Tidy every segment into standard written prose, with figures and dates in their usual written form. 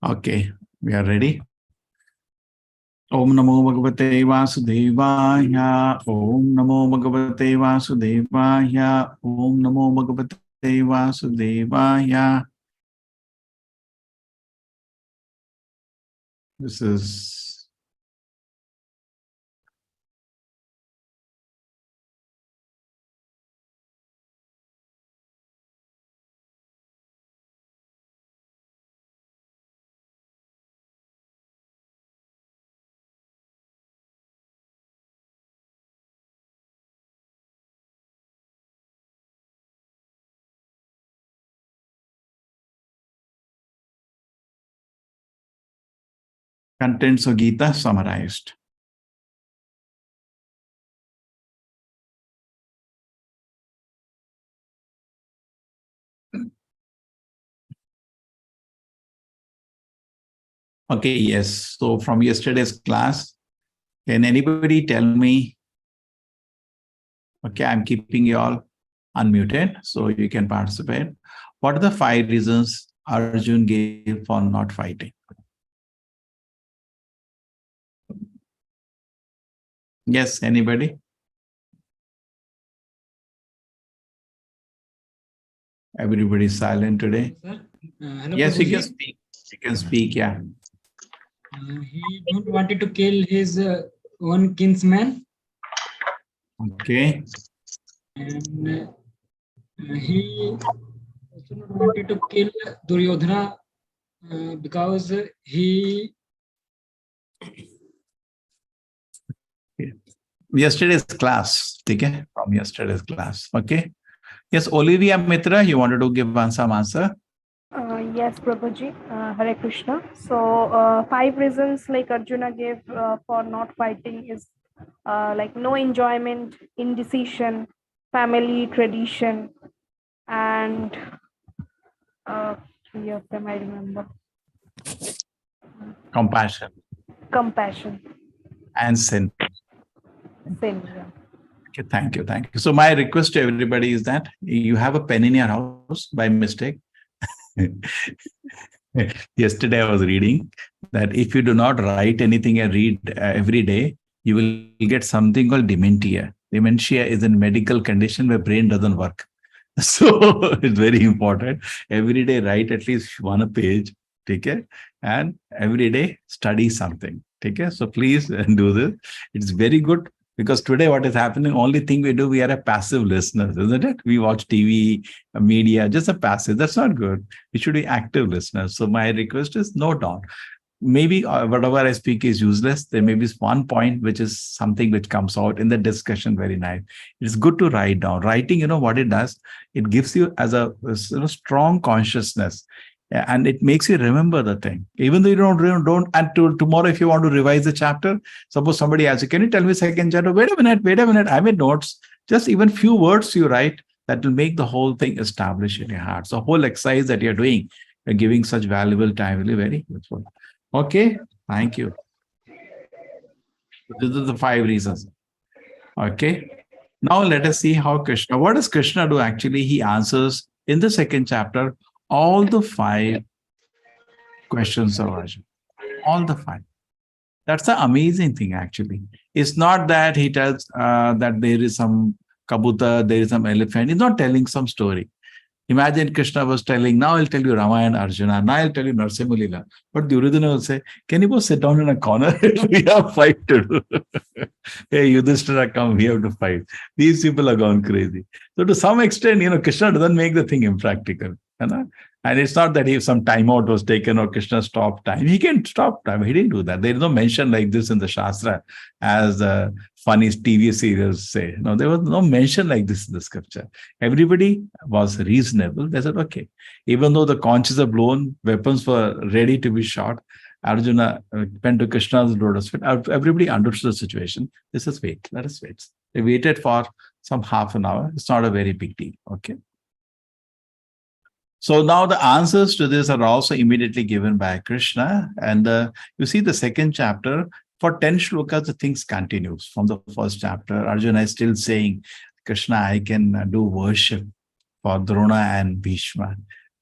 Okay, we are ready. Om Namo Bhagavate Vasudevaya. Om Namo Bhagavate Vasudevaya. Om Namo Bhagavate Vasudevaya. This is contents of Gita summarized. Okay, yes. So from yesterday's class, can anybody tell me? Okay, I'm keeping you all unmuted so you can participate. What are the 5 reasons Arjun gave for not fighting? Yes, anybody? Everybody's silent today. Hello, Yes, you Prabhuji. can speak. You can speak, yeah. He don't wanted to kill his own kinsman, Okay. and he also not wanted to kill Duryodhana because he. Yesterday's class, okay? From yesterday's class, okay? Yes, Olivia Mitra, you wanted to give some answer? Yes, Prabhuji, Hare Krishna. So, 5 reasons like Arjuna gave for not fighting is like no enjoyment, indecision, family, tradition, and 3 of them I remember. Compassion Compassion. and sin. Sin, yeah. Okay, thank you, thank you. So my request to everybody is that you have a pen in your house by mistake. Yesterday I was reading that if you do not write anything and read every day, you will get something called dementia. Dementia is a medical condition where brain doesn't work. So it's very important. Every day write at least 1 page, okay? And every day study something, okay? So please do this. It's very good. Because today what is happening, only thing we do, we are a passive listeners, isn't it? We watch TV, media, just a passive. That's not good. We should be active listeners. So my request is note down. Maybe whatever I speak is useless. There may be one point which is something which comes out in the discussion very nice. It's good to write down. Writing, you know what it does? It gives you as a strong consciousness. And it makes you remember the thing, even though you don't. And tomorrow, if you want to revise the chapter, suppose somebody asks you, "Can you tell me second chapter?" Wait a minute. I made notes. Just even few words you write that will make the whole thing establish in your heart. So, whole exercise that you're doing, you're giving such valuable time, really very useful. Okay, thank you. These are the 5 reasons. Okay. Now let us see how Krishna. What does Krishna do? Actually, he answers in the second chapter all the 5 questions of Arjuna. All the 5. That's the amazing thing, actually. It's not that he tells that there is some kabutar, there is some elephant. He's not telling some story. Imagine Krishna was telling, now I'll tell you Ramayana, Arjuna, now I'll tell you Narsimha. But Duryodhana will say, can you both sit down in a corner? We have fight to do. Hey, Yudhishthira, come, we have to fight. These people are gone crazy. So to some extent, Krishna doesn't make the thing impractical. And it's not that if some timeout was taken or Krishna stopped time. He can stop time. He didn't do that. There is no mention like this in the Shastra as the funny TV serials say. No, there was no mention like this in the scripture. Everybody was reasonable. They said, okay. Even though the conches are blown, weapons were ready to be shot, Arjuna went to Krishna's lotus. Everybody understood the situation. This is wait. Let us wait. They waited for some half an hour. It's not a very big deal. Okay. So now the answers to this are also immediately given by Krishna. And you see the second chapter, for 10 shlokas, the things continues from the first chapter. Arjuna is still saying, Krishna, I can do worship for Drona and Bhishma.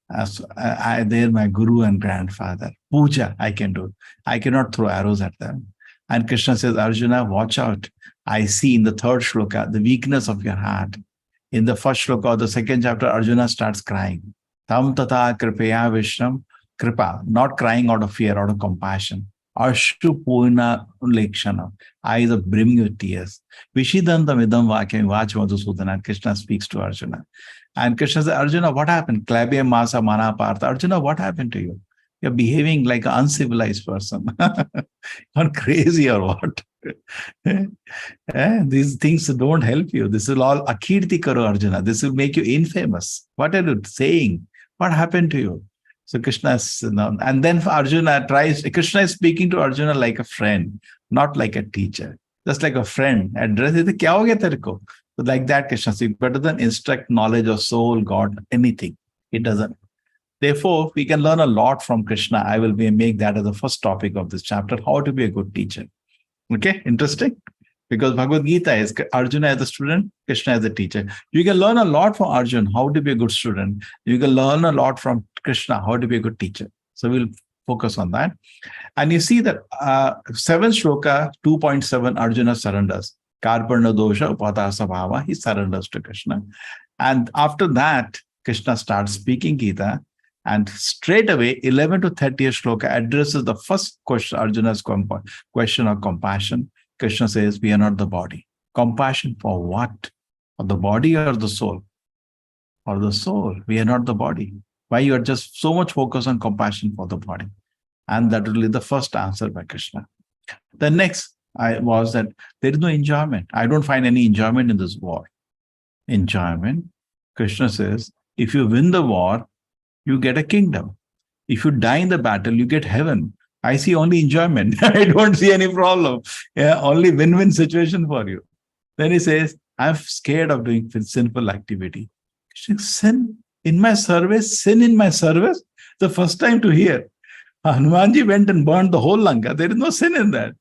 They're my guru and grandfather. puja I can do. I cannot throw arrows at them. And Krishna says, Arjuna, watch out. I see in the third shloka the weakness of your heart. In the first shloka of the second chapter, Arjuna starts crying. Tam tata kripaya Vishnam, kripa, not crying out of fear, out of compassion. Ashu purna lekshana, eyes are brimming with tears. Vishidantam idam vakyam vach madhusudana. Krishna speaks to Arjuna. And Krishna says, Arjuna, what happened? Klabya masa mana partha. Arjuna, what happened to you? You're behaving like an uncivilized person. Not crazy or what? These things don't help you. This will all akirti karo, Arjuna. This will make you infamous. What are you saying? What happened to you? So Krishna is, and then Arjuna tries, Krishna is speaking to Arjuna like a friend, not like a teacher. Just like a friend. Address it, kya ho gaya tere ko? So like that, Krishna says, better than instruct knowledge of soul, God, anything. It doesn't. Therefore, we can learn a lot from Krishna. I will make that as the first topic of this chapter, how to be a good teacher. Okay, interesting? Because Bhagavad Gita is Arjuna as a student, Krishna as a teacher. You can learn a lot from Arjuna, how to be a good student. You can learn a lot from Krishna, how to be a good teacher. So we'll focus on that. And you see that 7th shloka, 2.7, Arjuna surrenders. Karparna dosha upatasa bhava, he surrenders to Krishna. And after that, Krishna starts speaking Gita. And straight away, 11 to 30th shloka addresses the first question, Arjuna's question of compassion. Krishna says, we are not the body. Compassion for what? For the body or the soul? For the soul. We are not the body. Why you are just so much focused on compassion for the body? And that will be the first answer by Krishna. The next was that there is no enjoyment. I don't find any enjoyment in this war. Enjoyment. Krishna says, if you win the war, you get a kingdom. If you die in the battle, you get heaven. I see only enjoyment. I don't see any problem. Yeah, only win-win situation for you. Then he says, I'm scared of doing sinful activity. Sin in my service? Sin in my service? The first time to hear. Hanumanji went and burned the whole Lanka. There is no sin in that.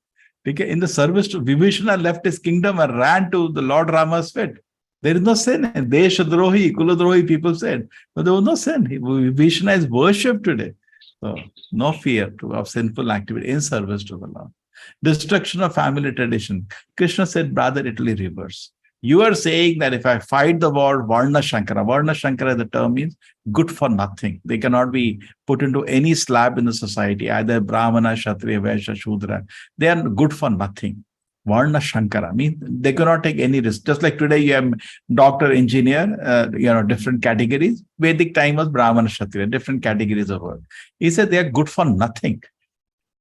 In the service to Vibhishana left his kingdom and ran to the Lord Rama's feet. There is no sin. Deshadrohi, Kuladrohi, people said. But there was no sin. Vibhishana is worshipped today. So, no fear of sinful activity in service to the Lord. Destruction of family tradition. Krishna said, brother, it will reverse. You are saying that if I fight the war, Varna Shankara, the term means good for nothing. They cannot be put into any slab in the society, either Brahmana, Kshatriya, Vaishya, Shudra. They are good for nothing. Varna Shankara means they cannot take any risk. Just like today you have doctor, engineer, different categories. Vedic time was Brahmana, Kshatriya, different categories of work. He said they are good for nothing.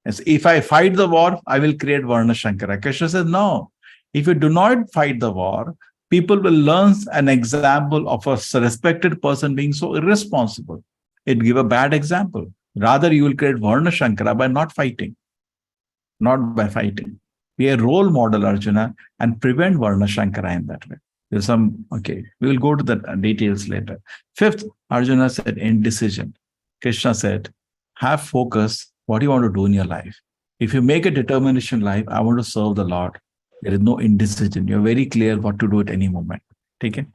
As if I fight the war, I will create Varna Shankara. Krishna says, no. If you do not fight the war, people will learn an example of a respected person being so irresponsible. It give a bad example. Rather, you will create Varna Shankara by not fighting. Not by fighting. Be a role model, Arjuna, and prevent Varna Shankara in that way. There's some, okay, we will go to the details later. 5th, Arjuna said, indecision. Krishna said, have focus. What do you want to do in your life? If you make a determination in life, I want to serve the Lord. There is no indecision. You're very clear what to do at any moment. Take it.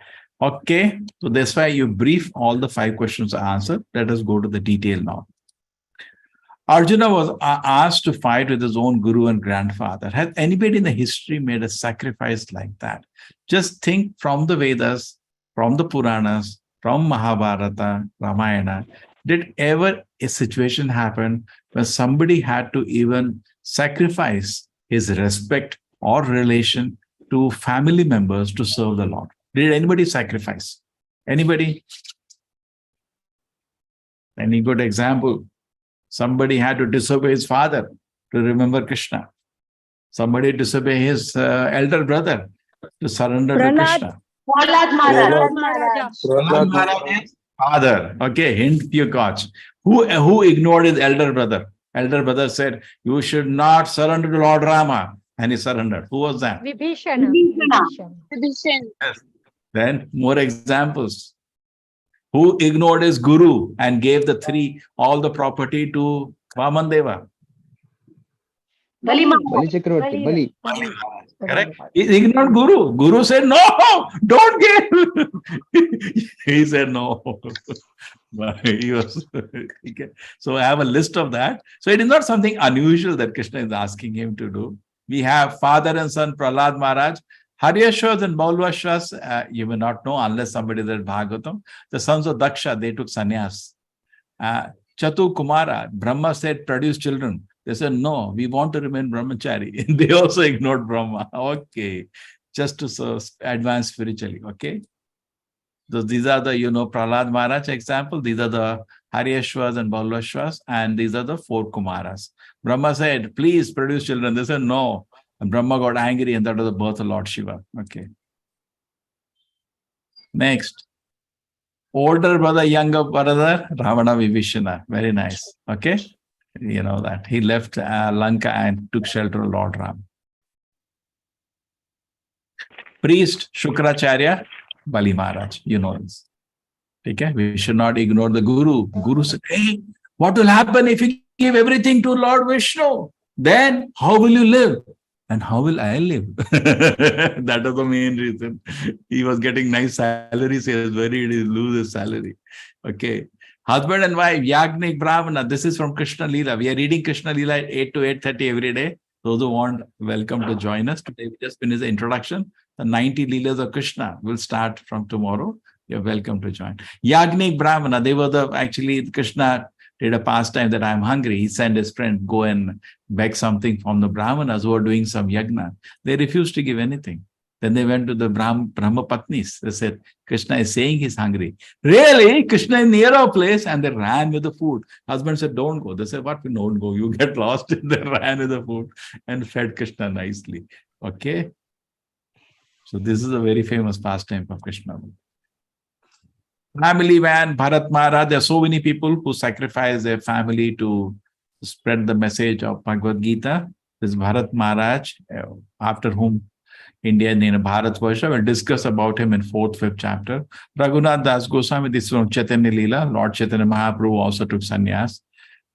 Okay. So that's why you brief all the 5 questions are answered. Let us go to the detail now. Arjuna was asked to fight with his own guru and grandfather. Has anybody in the history made a sacrifice like that? Just think from the Vedas, from the Puranas, from Mahabharata, Ramayana. Did ever a situation happen where somebody had to even sacrifice his respect or relation to family members to serve the Lord? Did anybody sacrifice? Anybody? Any good example? Somebody had to disobey his father to remember Krishna. Somebody disobey his elder brother to surrender to Krishna. Prahlad Maharaj. Father. Okay, hint you catch. Who ignored his elder brother? Elder brother said, you should not surrender to Lord Rama. And he surrendered. Who was that? Vibhishana. Yes. Then more examples. Who ignored his guru and gave all the property to Vamandeva? Bali Chakravarti. Bali. Correct? He ignored Guru. Guru said, no, don't kill. He said, no. He was, okay. So I have a list of that. So it is not something unusual that Krishna is asking him to do. We have father and son Prahlad Maharaj. Haryashwas and Baulvashwas, you may not know unless somebody read Bhagavatam. The sons of Daksha, they took sannyas. Chatu Kumara, Brahma said, produce children. They said, no, we want to remain brahmachari. They also ignored Brahma. Okay. Just to advance spiritually. Okay. So these are the, Prahlad Maharaj example. These are the Haryashwas and Baulvashwas. And these are the 4 Kumaras. Brahma said, please produce children. They said, no. And Brahma got angry, and that was the birth of Lord Shiva. Okay. Next. Older brother, younger brother, Ravana Vibhishana. Very nice. Okay. You know that. He left Lanka and took shelter of Lord Ram. Priest, Shukracharya, Bali Maharaj. You know this. Okay. We should not ignore the Guru. Guru said, hey, what will happen if you give everything to Lord Vishnu? Then how will you live? And how will I live? That was the main reason. He was getting nice salary, so he was worried he'll lose his salary. Okay. Husband and wife, Yagnik Brahmana. This is from Krishna Leela. We are reading Krishna Leela at 8 to 8:30 every day. Those who want, welcome to join us. Today we just finished the introduction. The 90 Leelas of Krishna will start from tomorrow. You're welcome to join. Yagnik Brahmana, they were actually Krishna did a pastime that I'm hungry. He sent his friend, go and beg something from the Brahmanas who are doing some yagna. They refused to give anything. Then they went to the Brahma Patnis. They said, Krishna is saying he's hungry. Really? Krishna is near our place, and they ran with the food. Husband said, don't go. They said, what? We don't go. You get lost. They ran with the food and fed Krishna nicely. Okay. So this is a very famous pastime of Krishna. Family man, Bharat Maharaj. There are so many people who sacrifice their family to spread the message of Bhagavad Gita. This Bharat Maharaj, after whom India and Bharatvarsha will discuss about him in 4th, 5th chapter. Raghunath Das Goswami, this is from Chaitanya Leela. Lord Chaitanya Mahaprabhu also took sannyas.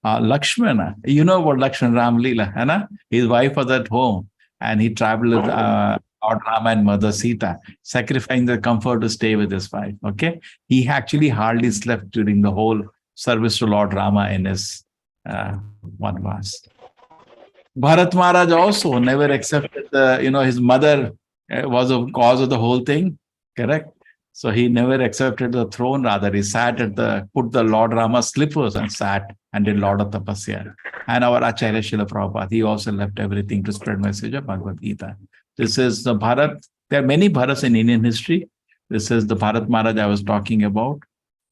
Lakshmana, you know about Lakshmana Ram Leela, Anna? His wife was at home and he traveled with Lord Rama and Mother Sita, sacrificing the comfort to stay with his wife. Okay. He actually hardly slept during the whole service to Lord Rama in his Vanvas. Bharat Maharaj also never accepted his mother was a cause of the whole thing. Correct. So he never accepted the throne. Rather, he sat put the Lord Rama's slippers and sat and did Lord of Tapasya. And our Acharya Srila Prabhupada, he also left everything to spread message of Bhagavad Gita. This is the Bharat. There are many Bharats in Indian history. This is the Bharat Maharaj I was talking about.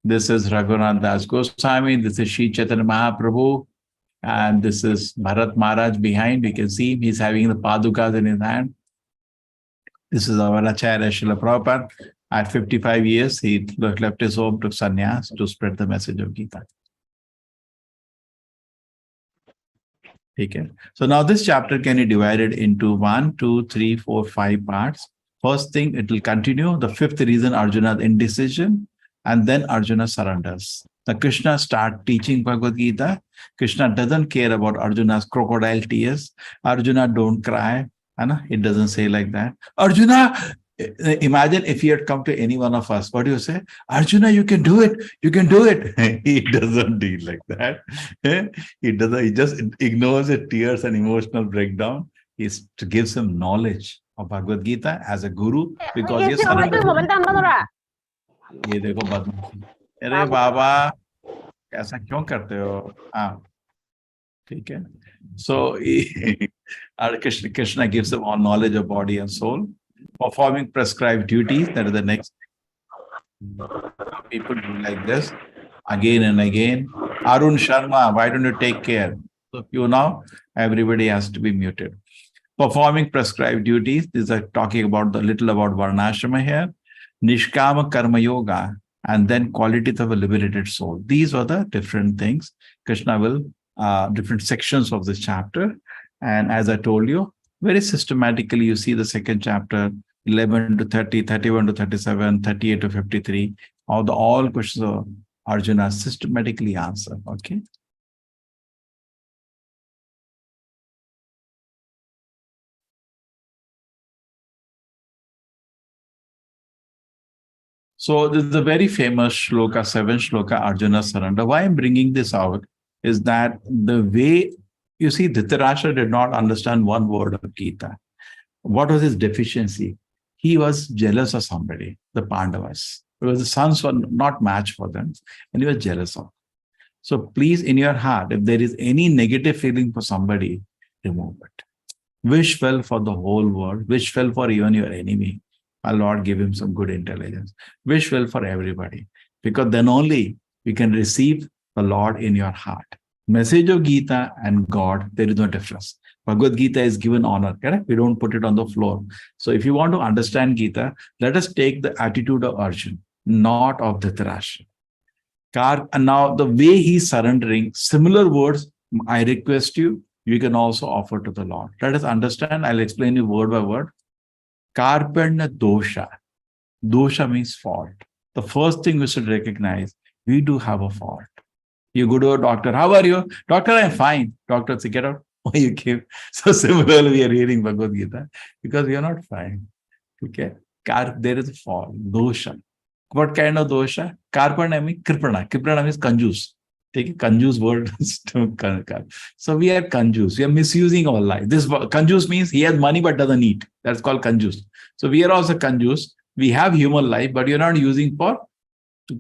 This is Raghunath Das Goswami. This is Sri Chaitanya Mahaprabhu. And this is Bharat Maharaj behind. We can see him. He's having the padukas in his hand. This is our Acharya Srila Prabhupada. At 55 years, he left his home, took sannyas to spread the message of Gita. Okay. So now this chapter can be divided into 1, 2, 3, 4, 5 parts. First thing, it will continue. The 5th reason, Arjuna's indecision. And then Arjuna surrenders. The Krishna start teaching Bhagavad Gita. Krishna doesn't care about Arjuna's crocodile tears. Arjuna, don't cry. Anna, it doesn't say like that. Arjuna, imagine if he had come to any one of us. What do you say? Arjuna, you can do it. You can do it. He doesn't deal like that. He doesn't. He just ignores the tears and emotional breakdown. He gives him knowledge of Bhagavad Gita as a guru because he has surrendered. ये देखो बदमाशी अरे बाबा ऐसा क्यों करते हो हाँ ठीक है so Krishna gives them all knowledge of body and soul, performing prescribed duties. That is the next people do like this again and again. Arun Sharma, why don't you take care? So you now everybody has to be muted. Performing prescribed duties. These are talking about little about Varnashrama here. Nishkama Karma Yoga, and then qualities of a liberated soul. These are the different things. Krishna will, different sections of this chapter. And as I told you, very systematically, you see the second chapter, 11 to 30, 31 to 37, 38 to 53, all questions of Arjuna systematically answered. Okay. So this is a very famous shloka, 7th shloka, Arjuna surrender. Why I'm bringing this out is that the way, you see, Dhritarashtra did not understand one word of Gita. What was his deficiency? He was jealous of somebody, the Pandavas, because the sons were not matched for them, and he was jealous of. So please, in your heart, if there is any negative feeling for somebody, remove it. Wish well for the whole world. Wish well for even your enemy. Our Lord give him some good intelligence. Wish well for everybody, because then only you can receive the Lord in your heart. Message of Gita and God, there is no difference. Bhagavad Gita is given honor, correct? We don't put it on the floor. So if you want to understand Gita, let us take the attitude of Arjuna, not of Dhritarashtra. And now the way he's surrendering, similar words, I request you, you can also offer to the Lord. Let us understand. I'll explain you word by word. Karpanya dosha. Dosha means fault. The first thing we should recognize, we do have a fault. You go to a doctor, how are you? Doctor, I'm fine. Doctor, say, get out. Why you came? So similarly, we are reading Bhagavad Gita because we are not fine. Okay. There is a fault. Dosha. What kind of dosha? Karpanya means kripana. Kripana means kanjus. Take a kanjus word. So we are kanjus. We are misusing our life. This kanjus means he has money but doesn't eat. That's called kanjus. So we are also kanjus. We have human life, but you're not using for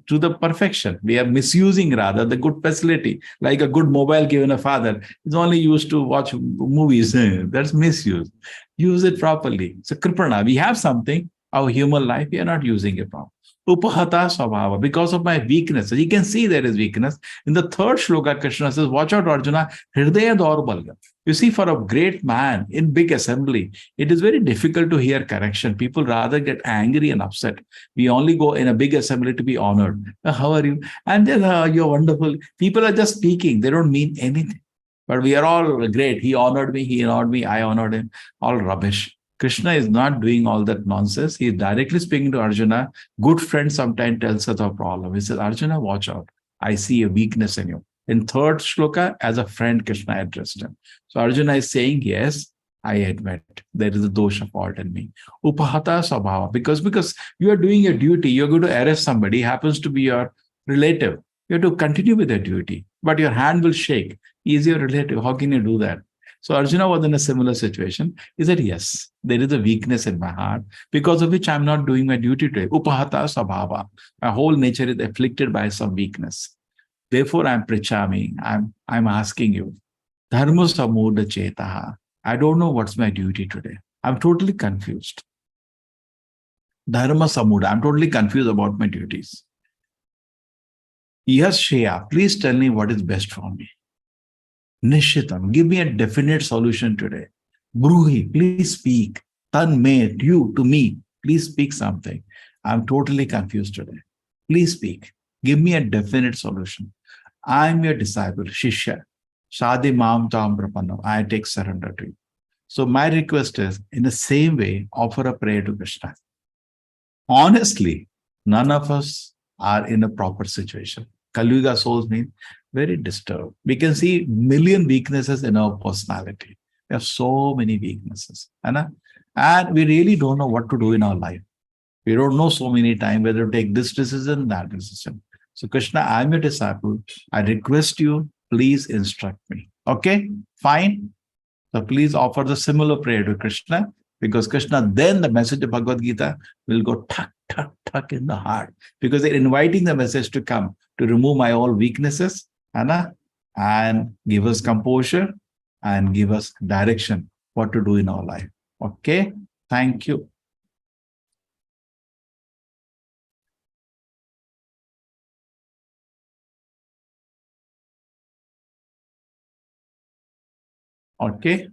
to the perfection. We are misusing rather the good facility, like a good mobile given a father. It's only used to watch movies. That's misuse. Use it properly. So kripana, we have something, our human life, we are not using it properly. Upahata svabhava, because of my weakness. So you can see there is weakness. In the 3rd shloka, Krishna says, watch out, Arjuna, hridaya daurbalya. You see, for a great man in big assembly, it is very difficult to hear correction. People rather get angry and upset. We only go in a big assembly to be honored. How are you? And then you're wonderful. People are just speaking. They don't mean anything. But we are all great. He honored me, I honored him. All rubbish. Krishna is not doing all that nonsense. He is directly speaking to Arjuna. Good friend sometimes tells us a problem. He says, Arjuna, watch out. I see a weakness in you. In 3rd shloka, as a friend, Krishna addressed him. So Arjuna is saying, yes, I admit there is a dosha fault in me. Upahata sabhava. Because you are doing your duty, you're going to arrest somebody, happens to be your relative. You have to continue with your duty, but your hand will shake. He is your relative. How can you do that? So Arjuna was in a similar situation. He said, yes, there is a weakness in my heart because of which I'm not doing my duty today. Upahata sabhava. My whole nature is afflicted by some weakness. Therefore, I'm prichami. I'm asking you. Dharma samudha chetaha. I don't know what's my duty today. I'm totally confused. Dharma samudha. I'm totally confused about my duties. Yes, Shreya, please tell me what is best for me. Nishitam, give me a definite solution today. Bruhi, please speak. Tan me, you, to me, please speak something. I'm totally confused today. Please speak. Give me a definite solution. I'm your disciple, Shishya. Shadi Mam Tam Prapanam. I take surrender to you. So my request is, in the same way, offer a prayer to Krishna. Honestly, none of us are in a proper situation. Kali-yuga souls mean very disturbed. We can see million weaknesses in our personality. We have so many weaknesses. And we really don't know what to do in our life. We don't know so many times whether to take this decision, that decision. So Krishna, I'm your disciple. I request you, please instruct me. Okay, fine. So please offer the similar prayer to Krishna, because Krishna, then the message of Bhagavad Gita will go tuck, tuck, tuck in the heart, because they're inviting the message to come to remove my all weaknesses, and give us composure and give us direction what to do in our life. Okay, thank you. Okay.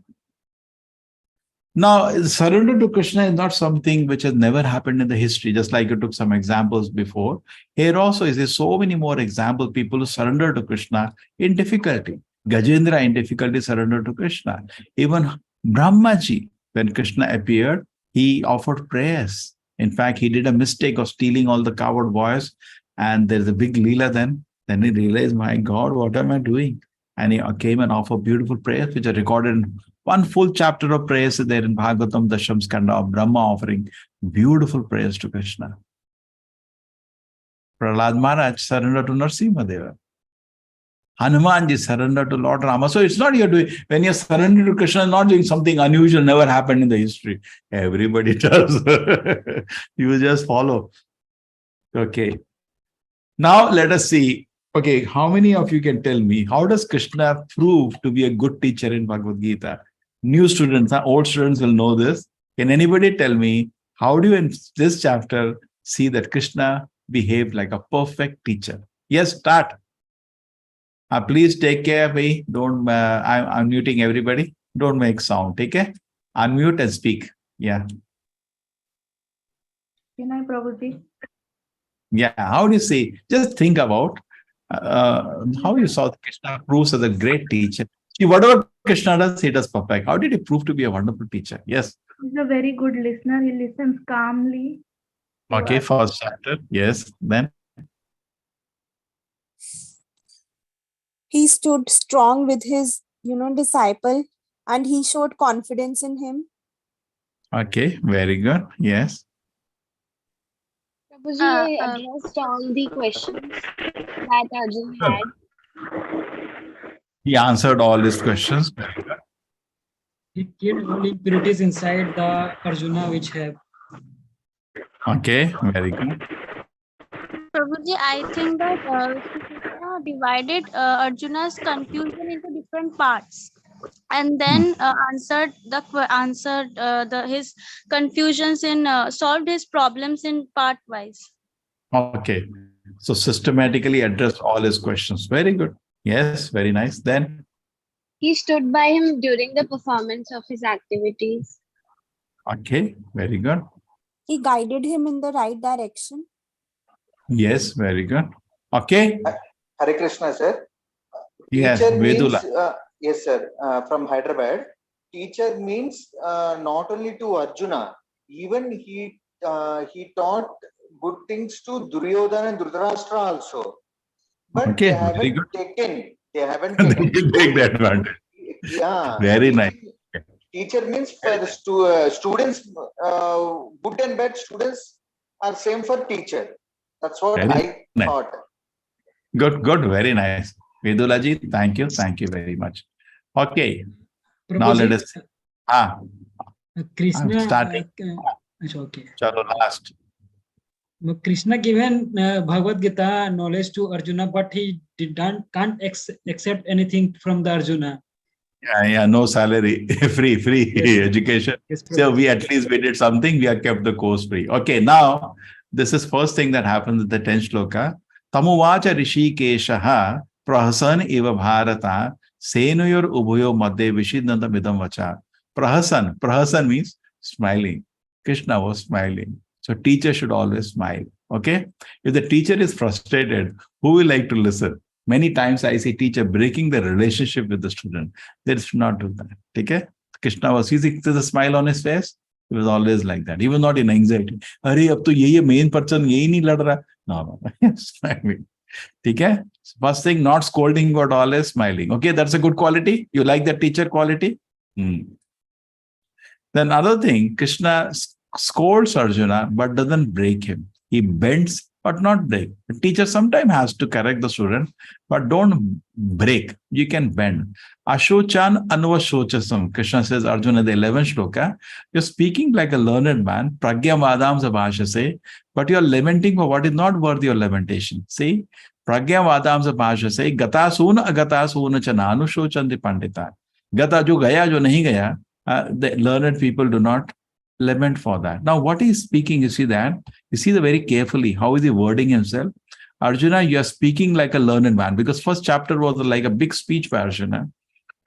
Now, surrender to Krishna is not something which has never happened in the history, just like you took some examples before. Here also is so many more examples, people who surrender to Krishna in difficulty. Gajendra in difficulty surrendered to Krishna. Even Brahmaji, when Krishna appeared, he offered prayers. In fact, he did a mistake of stealing all the coward boys, and there's a big Leela then. Then he realized, my God, what am I doing? And he came and offered beautiful prayers, which are recorded in one full chapter of prayers there in Bhagavatam, Dasham Skanda of Brahma offering beautiful prayers to Krishna. Prahlad Maharaj surrendered to Narasimha. Hanumanji surrendered to Lord Rama. So it's not you're doing, when you're surrendering to Krishna, not doing something unusual, never happened in the history. Everybody does. You just follow. Okay. Now let us see. Okay, how many of you can tell me, how does Krishna prove to be a good teacher in Bhagavad Gita? New students, old students will know this. Can anybody tell me, how do you in this chapter see that Krishna behaved like a perfect teacher? Yes, start. Please take care, bhai. Don't, I'm muting everybody. Don't make sound. Take care. Unmute and speak. Yeah. Can I, Prabhuji? Yeah. How do you see? Just think about how you saw Krishna proves as a great teacher. See, whatever Krishna does, he does perfect. How did he prove to be a wonderful teacher? Yes. He's a very good listener. He listens calmly. Okay, first chapter. Yes. Then. He stood strong with his, disciple, and he showed confidence in him. Okay, very good. Yes. Prabhuji, I addressed all the questions that Arjun had. He answered all his questions. He killed all impurities inside the Arjuna which have. Okay, very good. Prabhuji, I think that Krishna divided Arjuna's confusion into different parts, and then answered his confusions in solved his problems in part wise. Okay, so systematically addressed all his questions. Very good. Yes, very nice. Then He stood by him during the performance of his activities. okay, very good. He guided him in the right direction. Yes, very good. Okay. Hare Krishna, sir. Yes, Teacher Vedula. means, yes, sir, from Hyderabad. Teacher means not only to Arjuna, even he taught good things to Duryodhana and Dhritarashtra also. But Okay, they very haven't good. taken. They haven't They taken. take the advantage. Yeah. Very nice. Teacher means for the students, good and bad students are same for teacher. That's what Very I nice. thought. Good, good, very nice. Vedulaji, thank you very much. Okay, now let us see. Krishna. I'm starting. Okay. Chalo, last. Krishna given Bhagavad Gita knowledge to Arjuna, but he can't accept anything from the Arjuna. Yeah, no salary, free Yes. education. Yes, So Prabhuji. we at least we did something, we have kept the course free. Okay, now this is first thing that happens in the 10th shloka. Tamuvacha Rishikeshaha prahasan eva bharata senuyor ubhayo madhye vishiddhanta midam vacha. Prahasan means smiling. Krishna was smiling. So teacher should always smile. Okay? If the teacher is frustrated, who will like to listen? Many times I see teacher breaking the relationship with the student. They should not do that. Okay? Krishna was, there's a smile on his face. He was always like that. He was not in anxiety. Hurry up, to main person yehi nahi lad raha. No. Smiling. Okay? First thing, not scolding, but always smiling. Okay, that's a good quality. You like that teacher quality? Then other thing, Krishna scolds Arjuna, but doesn't break him. He bends, but not break. The teacher sometimes has to correct the student, but don't break. You can bend. Ashochan anvashochasam. Krishna says, Arjuna, the 11th shloka, you're speaking like a learned man, pragya vadam sabhashase, but you're lamenting for what is not worthy of lamentation. See, pragya vadam sabhashase, gata suna agata suna chana anushochanti pandita. Gata jo gaya, jo nahi gaya, the learned people do not lament for that. Now, what he's speaking, you see that? You see the very carefully, how is he wording himself? Arjuna, you are speaking like a learned man, because first chapter was like a big speech by Arjuna.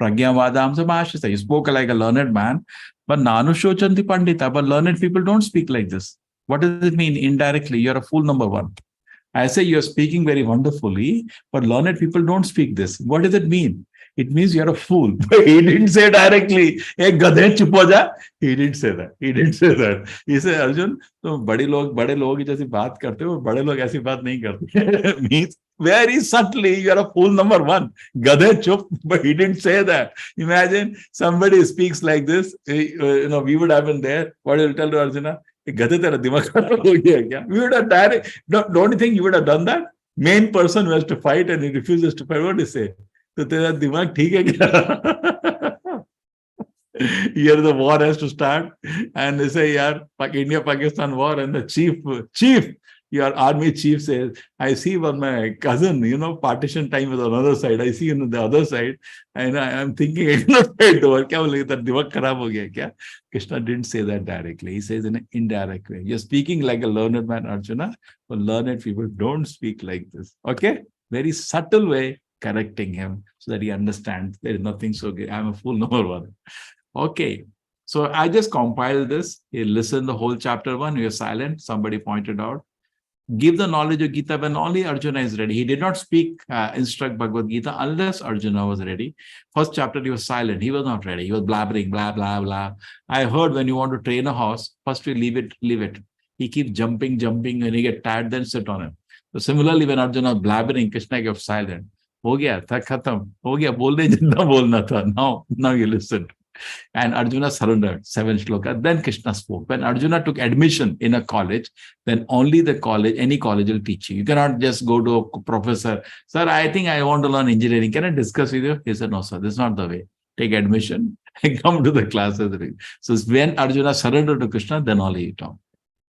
Pragya vadam sabhashase. You spoke like a learned man, but nanushochanti pandita, but learned people don't speak like this. What does it mean? Indirectly, you're a fool, number one. I say you're speaking very wonderfully, but learned people don't speak this. What does it mean? It means you're a fool. He didn't say directly, hey, gadhe chup ho ja. He didn't say that. He didn't say that. He said, Arjun, तो बड़े लोग जैसी बात करते हो, बड़े लोग ऐसी बात नहीं करते. Means very subtly, you're a fool, number one. Gadhe chup, but he didn't say that. Imagine somebody speaks like this, we would have been there. What will tell to Arjuna? Gade tera dimag kharab ho gaya kya? We would have direct. Don't you think you would have done that? Main person who has to fight and he refuses to fight. What do you say? So tera dimag theek hai kya? Here the war has to start, and they say, "Yeah, India-Pakistan war," and the chief, your army chief says, "I see one my cousin, partition time is on the other side. I see him on the other side, and I'm thinking, I cannot fight over. Kya bole, that dimag kharab ho gaya kya?" Krishna didn't say that directly. He says in an indirect way. You're speaking like a learned man, Arjuna. But learned people don't speak like this. Okay, very subtle way correcting him so that he understands there is nothing so good. I'm a fool, number one. Okay, so I just compiled this. You listen the whole chapter 1, you're silent. Somebody pointed out. Give the knowledge of Gita when only Arjuna is ready. He did not instruct Bhagavad Gita unless Arjuna was ready. First chapter, he was silent. He was not ready. He was blabbering, blah, blah, blah. I heard when you want to train a horse, first you leave it. He keeps jumping. When he gets tired, then sit on him. So similarly, when Arjuna was blabbering, Krishna kept silent. Ho gaya, tha khatam. Ho gaya, bolne jitna bolna tha. Now you listen. And Arjuna surrendered, 7 shloka. Then Krishna spoke. When Arjuna took admission in a college, then only the college, any college will teach you. You cannot just go to a professor. Sir, I think I want to learn engineering. Can I discuss with you? He said, no, sir, this is not the way. Take admission and come to the classes. So when Arjuna surrendered to Krishna, then only he talked.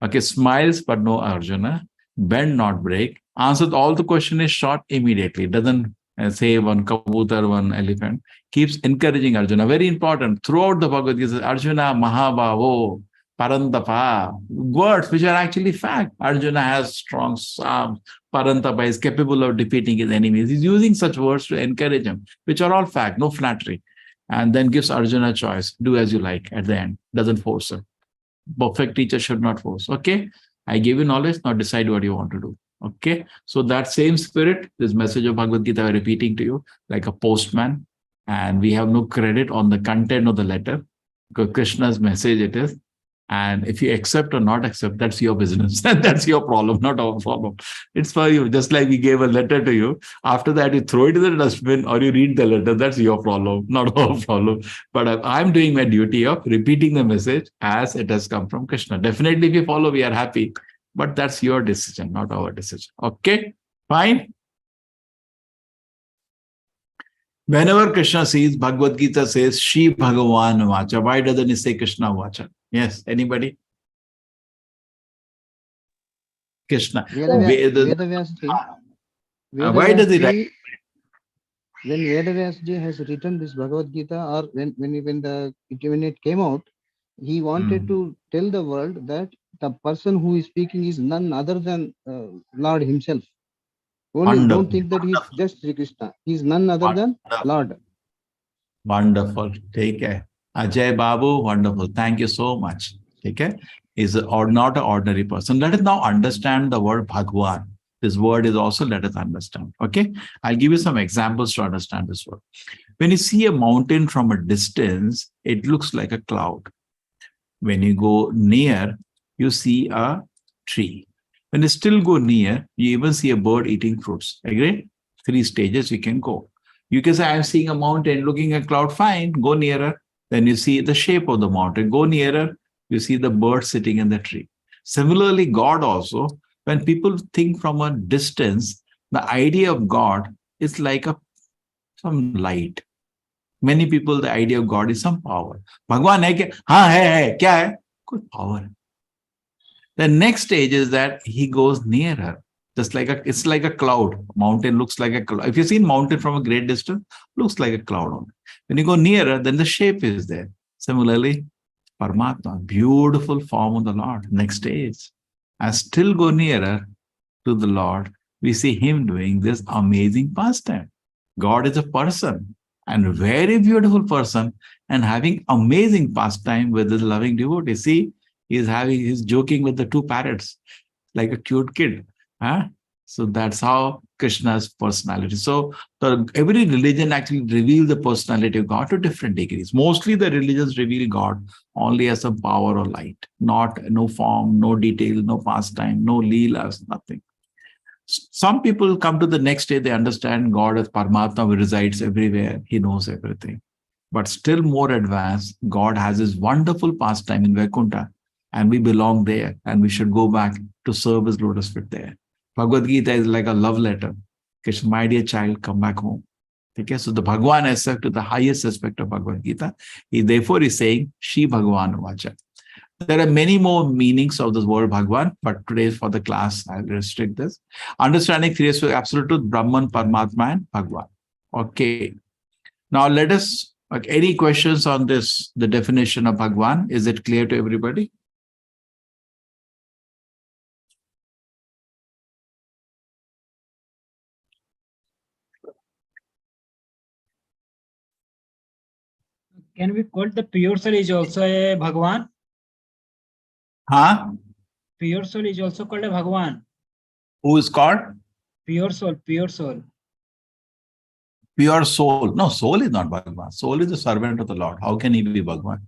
Okay, smiles, but no Arjuna. Bend, not break. Answered all the question is short immediately. Doesn't say one kabutar, one elephant. Keeps encouraging Arjuna. Very important. Throughout the Bhagavad Gita, Arjuna, Mahabhavo, Parantapa, words which are actually fact. Arjuna has strong psalms. Parantapa is capable of defeating his enemies. He's using such words to encourage him, which are all fact, no flattery. And then gives Arjuna a choice. Do as you like at the end. Doesn't force him. Perfect teacher should not force. Okay? I give you knowledge, now decide what you want to do. Okay? So that same spirit, this message of Bhagavad Gita I'm repeating to you like a postman. And we have no credit on the content of the letter because Krishna's message it is. And if you accept or not accept, that's your business. That's your problem, not our problem. It's for you. Just like we gave a letter to you. After that, you throw it in the dustbin or you read the letter. That's your problem, not our problem. But I'm doing my duty of repeating the message as it has come from Krishna. Definitely, if you follow, we are happy. But that's your decision, not our decision. Okay, fine. Whenever Krishna sees Bhagavad Gita says, Shri Bhagavan Vacha, why doesn't he say Krishna Vacha? Yes, anybody? Krishna. Why does he write? When Vedavyasji has written this Bhagavad Gita, or when it came out, he wanted to tell the world that the person who is speaking is none other than Lord himself. Only don't think that he is just Sri Krishna. He is none other than Lord. Wonderful. Take care. Ajay Babu, wonderful. Thank you so much. Take care. Is not an ordinary person. Let us now understand the word Bhagwan. This word is also let us understand. Okay. I'll give you some examples to understand this word. When you see a mountain from a distance, it looks like a cloud. When you go near, you see a tree. When you still go near, you even see a bird eating fruits. Agree? 3 stages you can go. You can say, I'm seeing a mountain, looking at a cloud, fine, go nearer. Then you see the shape of the mountain. Go nearer, you see the bird sitting in the tree. Similarly, God also, when people think from a distance, the idea of God is like some light. Many people, the idea of God is some power. Bhagwan hai kya? Haan, hai. Kya hai? Good power. The next stage is that he goes nearer. Just like it's like a cloud. Mountain looks like a cloud. If you've seen mountain from a great distance, looks like a cloud only. When you go nearer, then the shape is there. Similarly, Paramatma, beautiful form of the Lord. Next stage. And still go nearer to the Lord, we see him doing this amazing pastime. God is a person and very beautiful person and having amazing pastime with his loving devotee. See, he's joking with the 2 parrots like a cute kid. So that's how Krishna's personality. So every religion actually reveals the personality of God to different degrees. Mostly the religions reveal God only as a power or light, no form, no detail, no pastime, no leelas, nothing. Some people come to the next day, they understand God as Paramatma who resides everywhere. He knows everything. But still more advanced, God has his wonderful pastime in Vaikuntha. and we belong there, and we should go back to serve his lotus feet there. Bhagavad Gita is like a love letter. Krishna, my dear child, come back home. Okay, so the Bhagwan aspect to the highest aspect of Bhagavad Gita. He therefore is saying, Shri Bhagwan Vacha. There are many more meanings of this word Bhagwan, but today for the class, I'll restrict this. Understanding three aspects, absolute truth, Brahman, Paramatma, and Bhagwan. Okay. Now let us, any questions on this, the definition of Bhagwan? Is it clear to everybody? Can we quote the pure soul is also a Bhagwan? Huh? Pure soul is also called a Bhagwan. Who is called? Pure soul, pure soul. Pure soul. No, soul is not Bhagwan. Soul is the servant of the Lord. How can he be Bhagwan?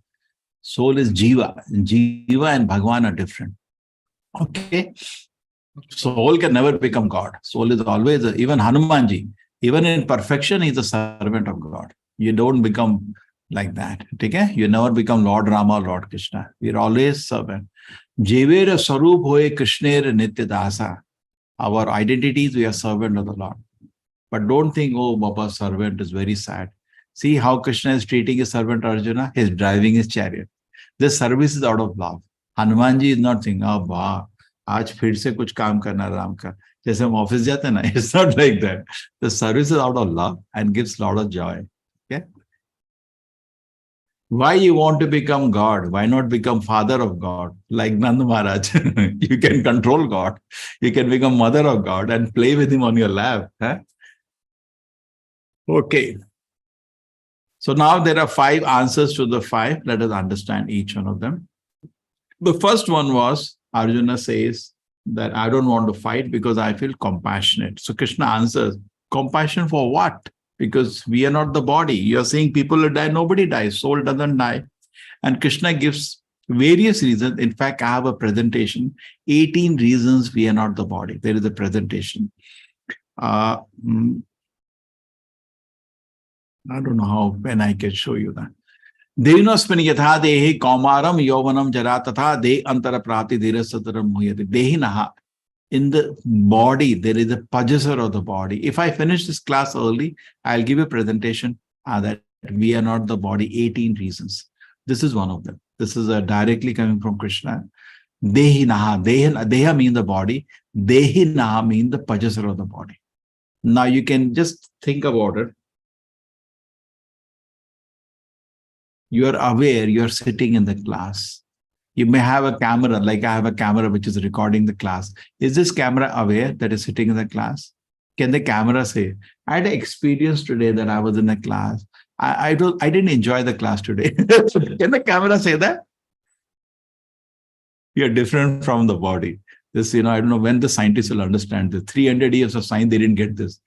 Soul is Jiva. Jiva and Bhagwan are different. Okay. Soul can never become God. Soul is always, even Hanumanji, even in perfection, he's a servant of God. You don't become like that. Okay? You never become Lord Rama or Lord Krishna. We're always servant. Jevera Sarup Hoye Krishner Nitya Dasa. Our identities, we are servant of the Lord. But don't think, oh, Baba's servant is very sad. See how Krishna is treating his servant Arjuna? He's driving his chariot. This service is out of love. Hanumanji is not thinking, oh, wow, आज फिर से कुछ काम करना राम का. जैसे हम office जाते हैं ना, it's not like that. The service is out of love and gives a lot of joy. Okay? Why you want to become God? Why not become father of God? Like Nanda Maharaj. You can control God. You can become mother of God and play with him on your lap. Huh? Okay. So now there are 5 answers to the 5. Let us understand each one of them. The first one was, Arjuna says that I don't want to fight because I feel compassionate. So Krishna answers, compassion for what? Because we are not the body. You are saying people will die. Nobody dies. Soul doesn't die. And Krishna gives various reasons. In fact, I have a presentation, 18 reasons we are not the body. There is a presentation. I don't know how, when I can show you that. Dehinosmin yatha dehi kaumaram yovanam jara tatha de antara prati dhirasataram muyati. Dehinaha. In the body, there is a possessor of the body. If I finish this class early, I'll give a presentation that we are not the body, 18 reasons. This is one of them. This is directly coming from Krishna. Dehinaha. Deha means the body. Dehinaha means the possessor of the body. Now you can just think about it. You are aware you are sitting in the class. You may have a camera, like I have a camera which is recording the class. Is this camera aware that is sitting in the class? Can the camera say, I had an experience today that I was in a class. I didn't enjoy the class today. Can the camera say that? You're different from the body. This, I don't know when the scientists will understand this. 300 years of science, they didn't get this.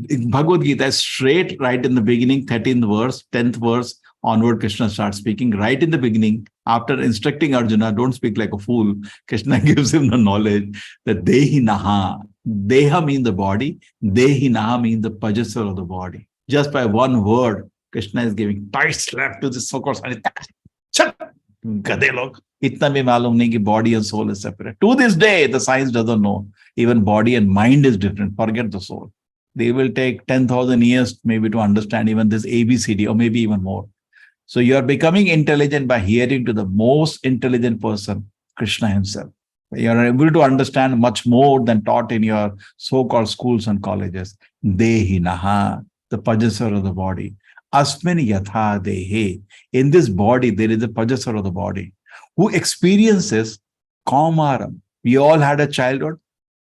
In Bhagavad Gita, straight right in the beginning, 13th verse, 10th verse, onward, Krishna starts speaking. Right in the beginning, after instructing Arjuna, don't speak like a fool, Krishna gives him the knowledge that Dehi Naha. Deha means the body. Dehi Naha means the possessor of the body. Just by one word, Krishna is giving tight slap to this so-called Gade log. Itna bhi malum nahi ki body and soul is separate. To this day, the science doesn't know. Even body and mind is different. Forget the soul. They will take 10,000 years maybe to understand even this ABCD or maybe even more. So you are becoming intelligent by hearing to the most intelligent person, Krishna himself. You are able to understand much more than taught in your so-called schools and colleges. Dehi Naha, the possessor of the body. Asmin Yatha Dehe. In this body, there is a possessor of the body who experiences Kaumaram. We all had a childhood.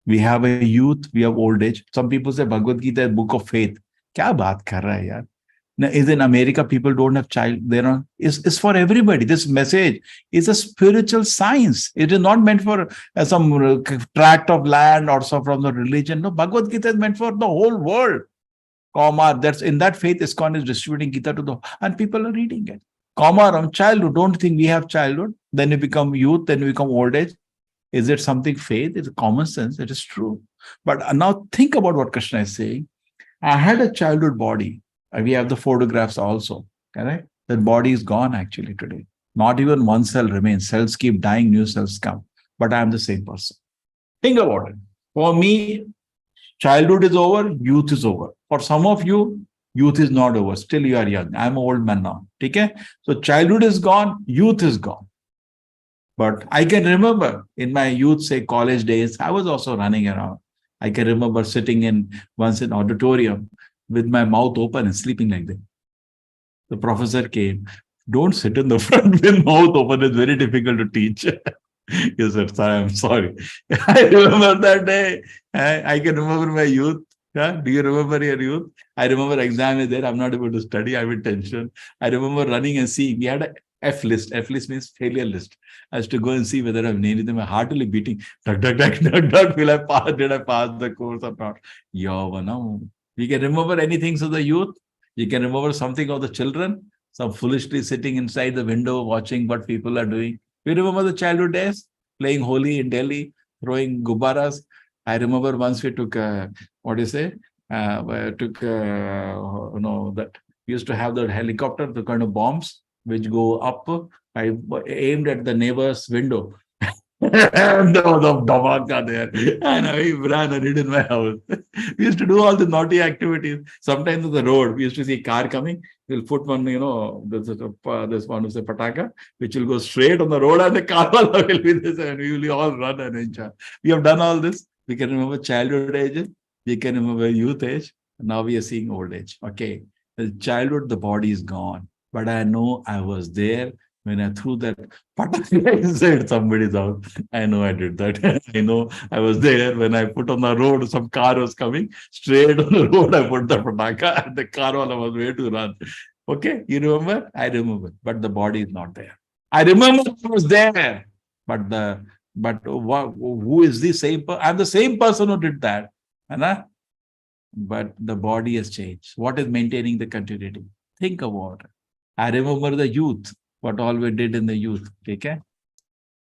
We have a youth, we have old age. Some people say Bhagavad Gita is a book of faith. Kya baat kar raha hai yaar? Now, is in America, people don't have child. It's for everybody. This message is a spiritual science. It is not meant for some tract of land or so from the religion. No, Bhagavad Gita is meant for the whole world. That's in that faith, ISKCON is distributing Gita to the, and people are reading it. Kaumaram, childhood. Don't think we have childhood. Then you become youth, then you become old age. Is it something faith? It's common sense. It is true. But now think about what Krishna is saying. I had a childhood body. We have the photographs also. Correct? That body is gone actually today. Not even one cell remains. Cells keep dying, new cells come. But I am the same person. Think about it. For me, childhood is over, youth is over. For some of you, youth is not over. Still you are young. I'm an old man now. Okay? So childhood is gone, youth is gone. But I can remember in my youth, say college days, I was also running around. I can remember sitting in once in auditorium with my mouth open and sleeping like that. The professor came. Don't sit in the front with mouth open. It's very difficult to teach. He said, "Sir, I'm sorry." I remember that day. I can remember my youth. Yeah? Do you remember your youth? I remember exam is there. I'm not able to study. I'm in tension. I remember running and seeing. We had a F list. F list means failure list. I used to go and see whether I've nailed them. I'm heartily beating. Duck, duck, duck, duck, duck. Will I pass? Did I pass the course or not? You can remember anything of the youth. You can remember something of the children. Some foolishly sitting inside the window watching what people are doing. You remember the childhood days? Playing Holi in Delhi, throwing gubbaras. I remember once we took, what do you say? That we used to have the helicopter, the kind of bombs which go up. I aimed at the neighbor's window. And there was a dhamaka there. And I ran and hid in my house. We used to do all the naughty activities. Sometimes on the road, we used to see a car coming. We'll put one, this one is a pataka, which will go straight on the road and the car will be this and we will all run and enjoy. We have done all this. We can remember childhood age. We can remember youth age. Now we are seeing old age. Okay. The childhood, the body is gone. But I know I was there when I threw that pataka inside somebody's house. I know I did that. I know I was there when I put on the road, some car was coming. Straight on the road, I put the pataka and the car was way to run. Okay, you remember? I remember. But the body is not there. I remember I was there. But who is the same person? I'm the same person who did that. But the body has changed. What is maintaining the continuity? Think about it. I remember the youth. What all we did in the youth, okay?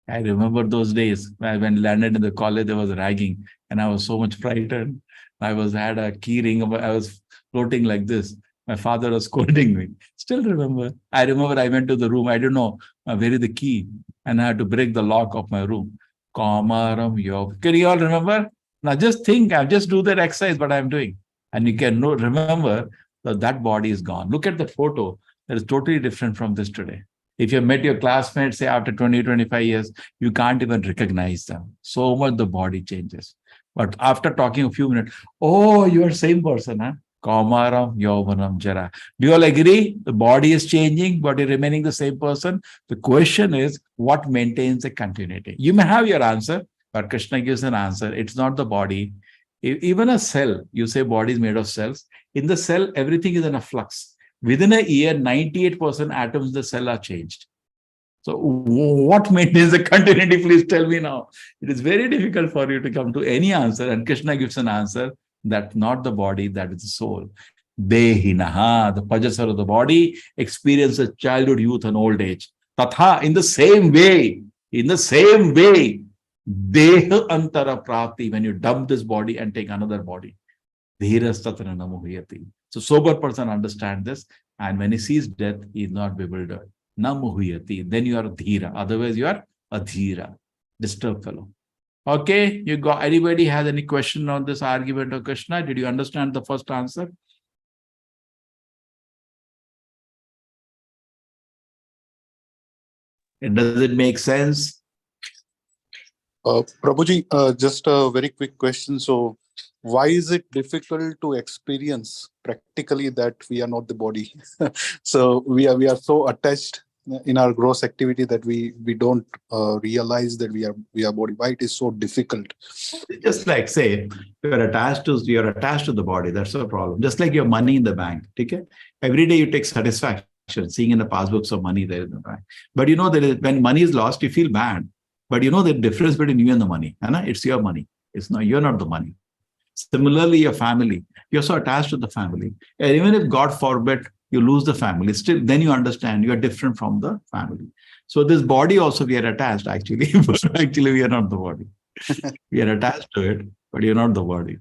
I remember those days when I landed in the college, there was ragging and I was so much frightened. I had a key ring, I was floating like this. My father was scolding me. Still remember. I remember I went to the room, I don't know where is the key, and I had to break the lock of my room. Kamaram Yog. Can you all remember? Now just think, I'll just do that exercise, what I'm doing. And you can remember that body is gone. Look at the photo. That is totally different from this today. If you met your classmates, say after 20, 25 years, you can't even recognize them. So much the body changes. But after talking a few minutes, oh, you are the same person, huh? Kaumaram, Yauvanam, Jara. Do you all agree? The body is changing, but you're remaining the same person. The question is, what maintains the continuity? You may have your answer, but Krishna gives an answer. It's not the body. Even a cell, you say body is made of cells. In the cell, everything is in a flux. Within a year, 98% atoms in the cell are changed. So what maintains the continuity? Please tell me now. It is very difficult for you to come to any answer. And Krishna gives an answer that not the body, that is the soul. Dehinaha, the pajasar of the body, experiences childhood, youth, and old age. Tatha, in the same way, deha antara prapti, when you dump this body and take another body. Dhiras tatana namuhyati. So sober person understands this, and when he sees death, he is not bewildered. Namuhyati. Then you are dhira. Otherwise, you are adhira. Disturbed fellow. Okay, you got anybody has any question on this argument of Krishna? Did you understand the first answer? And does it make sense? Prabhuji, just a very quick question. So, why is it difficult to experience practically that we are not the body? So we are so attached in our gross activity that we don't realize that we are body. Why it is so difficult? Just like say you're attached to the body. That's the problem. Just like your money in the bank. Okay? Every day you take satisfaction seeing in the passbooks of money there in the bank. But you know that when money is lost, you feel bad. But you know the difference between you and the money. It's your money. It's not, you're not the money. Similarly, your family, you're so attached to the family. And even if God forbid you lose the family, still then you understand you are different from the family. So this body also we are attached actually, but actually we are not the body. We are attached to it, but you're not the body.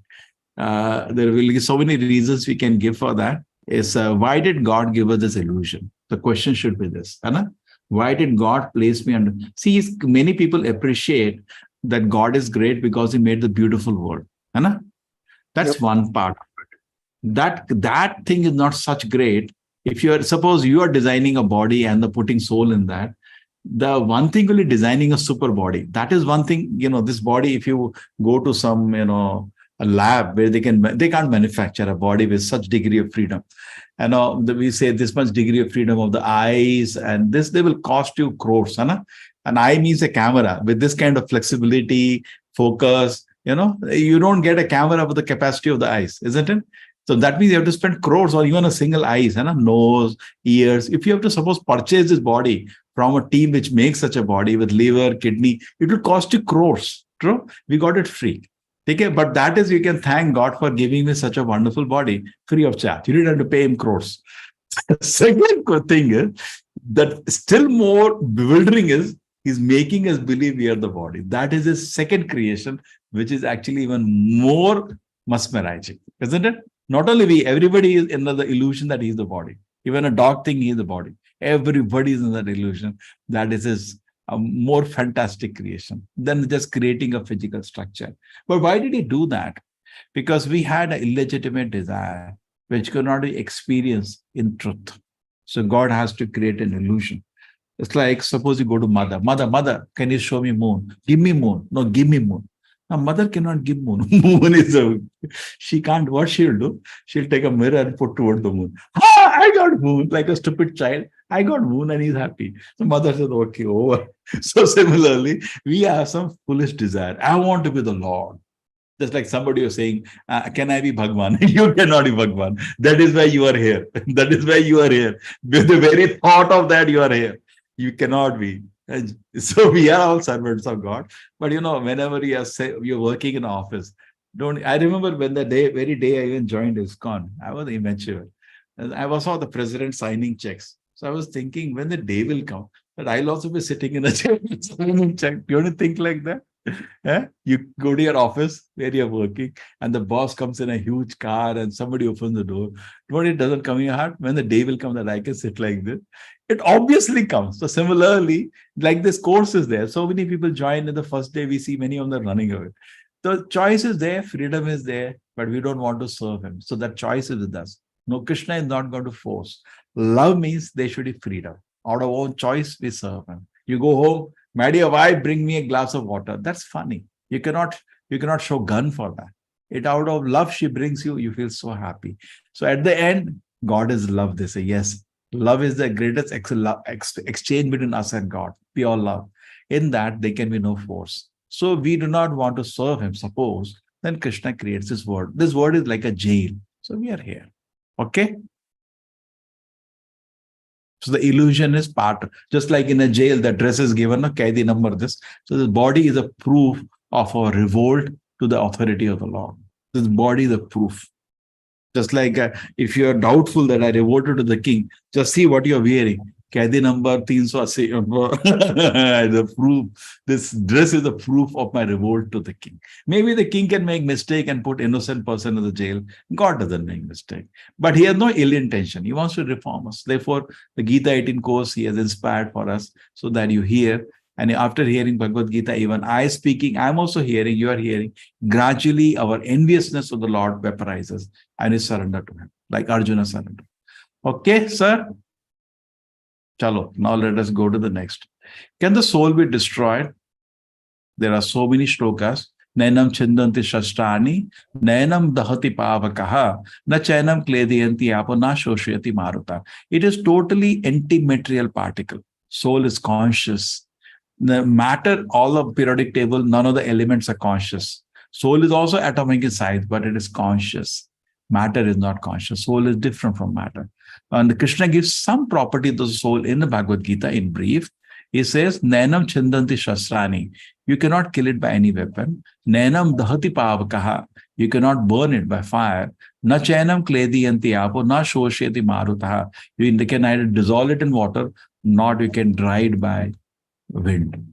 There will be so many reasons we can give for that. Is why did God give us this illusion? The question should be this, Why did God place me under? See, many people appreciate that God is great because he made the beautiful world. Right? That's one part. That thing is not such great. If suppose you are designing a body and putting soul in that, the one thing will be designing a super body. That is one thing, this body, if you go to some, a lab where they can't manufacture a body with such degree of freedom. And we say this much degree of freedom of the eyes, and this, they will cost you crores. An eye means a camera with this kind of flexibility, focus. You don't get a camera with the capacity of the eyes, isn't it? So that means you have to spend crores or even a single eyes, nose, ears. If you have to suppose purchase this body from a team which makes such a body with liver, kidney, it will cost you crores. True? We got it free. Okay, but that is, you can thank God for giving me such a wonderful body free of charge. You didn't have to pay him crores. Second thing is that still more bewildering is he's making us believe we are the body. That is his second creation, which is actually even more mesmerizing, isn't it? Not only we, everybody is in the illusion that he's the body. Even a dog thinks he's the body. Everybody is in that illusion. That is his more fantastic creation than just creating a physical structure. But why did he do that? Because we had an illegitimate desire which could not be experienced in truth. So God has to create an illusion. It's like, suppose you go to mother, can you show me moon? Give me moon. No, give me moon. Now, mother cannot give moon. Moon is she can't. What she'll do? She'll take a mirror and put toward the moon. I got moon, like a stupid child. I got moon and he's happy. So mother says, okay, over. So similarly, we have some foolish desire. I want to be the Lord. Just like somebody was saying, can I be Bhagwan? You cannot be Bhagwan. That is why you are here. That is why you are here. With the very thought of that, you are here. You cannot be. So we are all servants of God. But whenever you're working in an office, I remember when the very day I even joined ISKCON, I was immature. I saw the president signing checks. So I was thinking, when the day will come, that I'll also be sitting in a chair signing check. You want to think like that? You go to your office where you're working and the boss comes in a huge car and somebody opens the door. But it doesn't come in your heart when the day will come that I can sit like this. It obviously comes. So similarly, like this course is there. So many people join in the first day. We see many of them running away. The choice is there. Freedom is there. But we don't want to serve him. So that choice is with us. No, Krishna is not going to force. Love means there should be freedom. Out of own choice, we serve him. You go home, my dear wife, bring me a glass of water. That's funny. You cannot show gun for that. It out of love she brings you, you feel so happy. So at the end, God is love. They say, yes, love is the greatest exchange between us and God. Pure love. In that, there can be no force. So we do not want to serve him. Suppose, then Krishna creates this world. This world is like a jail. So we are here. Okay? So the illusion is part, just like in a jail, the address is given, Kaidi number this. So the body is a proof of our revolt to the authority of the law. This body is a proof. Just like if you are doubtful that I revolted to the king, just see what you are wearing. Kaidi number 380. The proof. This dress is the proof of my revolt to the king. Maybe the king can make mistake and put innocent person in the jail. God doesn't make mistake. But he has no ill intention. He wants to reform us. Therefore, the Gita 18 course he has inspired for us so that you hear. And after hearing Bhagavad Gita, even I speaking, I'm also hearing, you are hearing. Gradually, our enviousness of the Lord vaporizes and we surrender to him, like Arjuna surrendered. Okay, sir? Chalo, now let us go to the next. Can the soul be destroyed? There are so many shlokas. Nainam chindanti shashtani, nainam dahati pavakaha, na chainam klediyanti apo, na shoshayati maruta. It is totally anti-material particle. Soul is conscious. The matter, all of periodic table, none of the elements are conscious. Soul is also atomic in size, but it is conscious. Matter is not conscious. Soul is different from matter. And Krishna gives some property to the soul in the Bhagavad Gita in brief. He says, Nainam chindanti shastrani. You cannot kill it by any weapon. Nainam dahati pavakaha. You cannot burn it by fire. Na chainam klediyanti apo, na shoshayati marutaha. You can neither dissolve it in water, nor you can dry it by wind.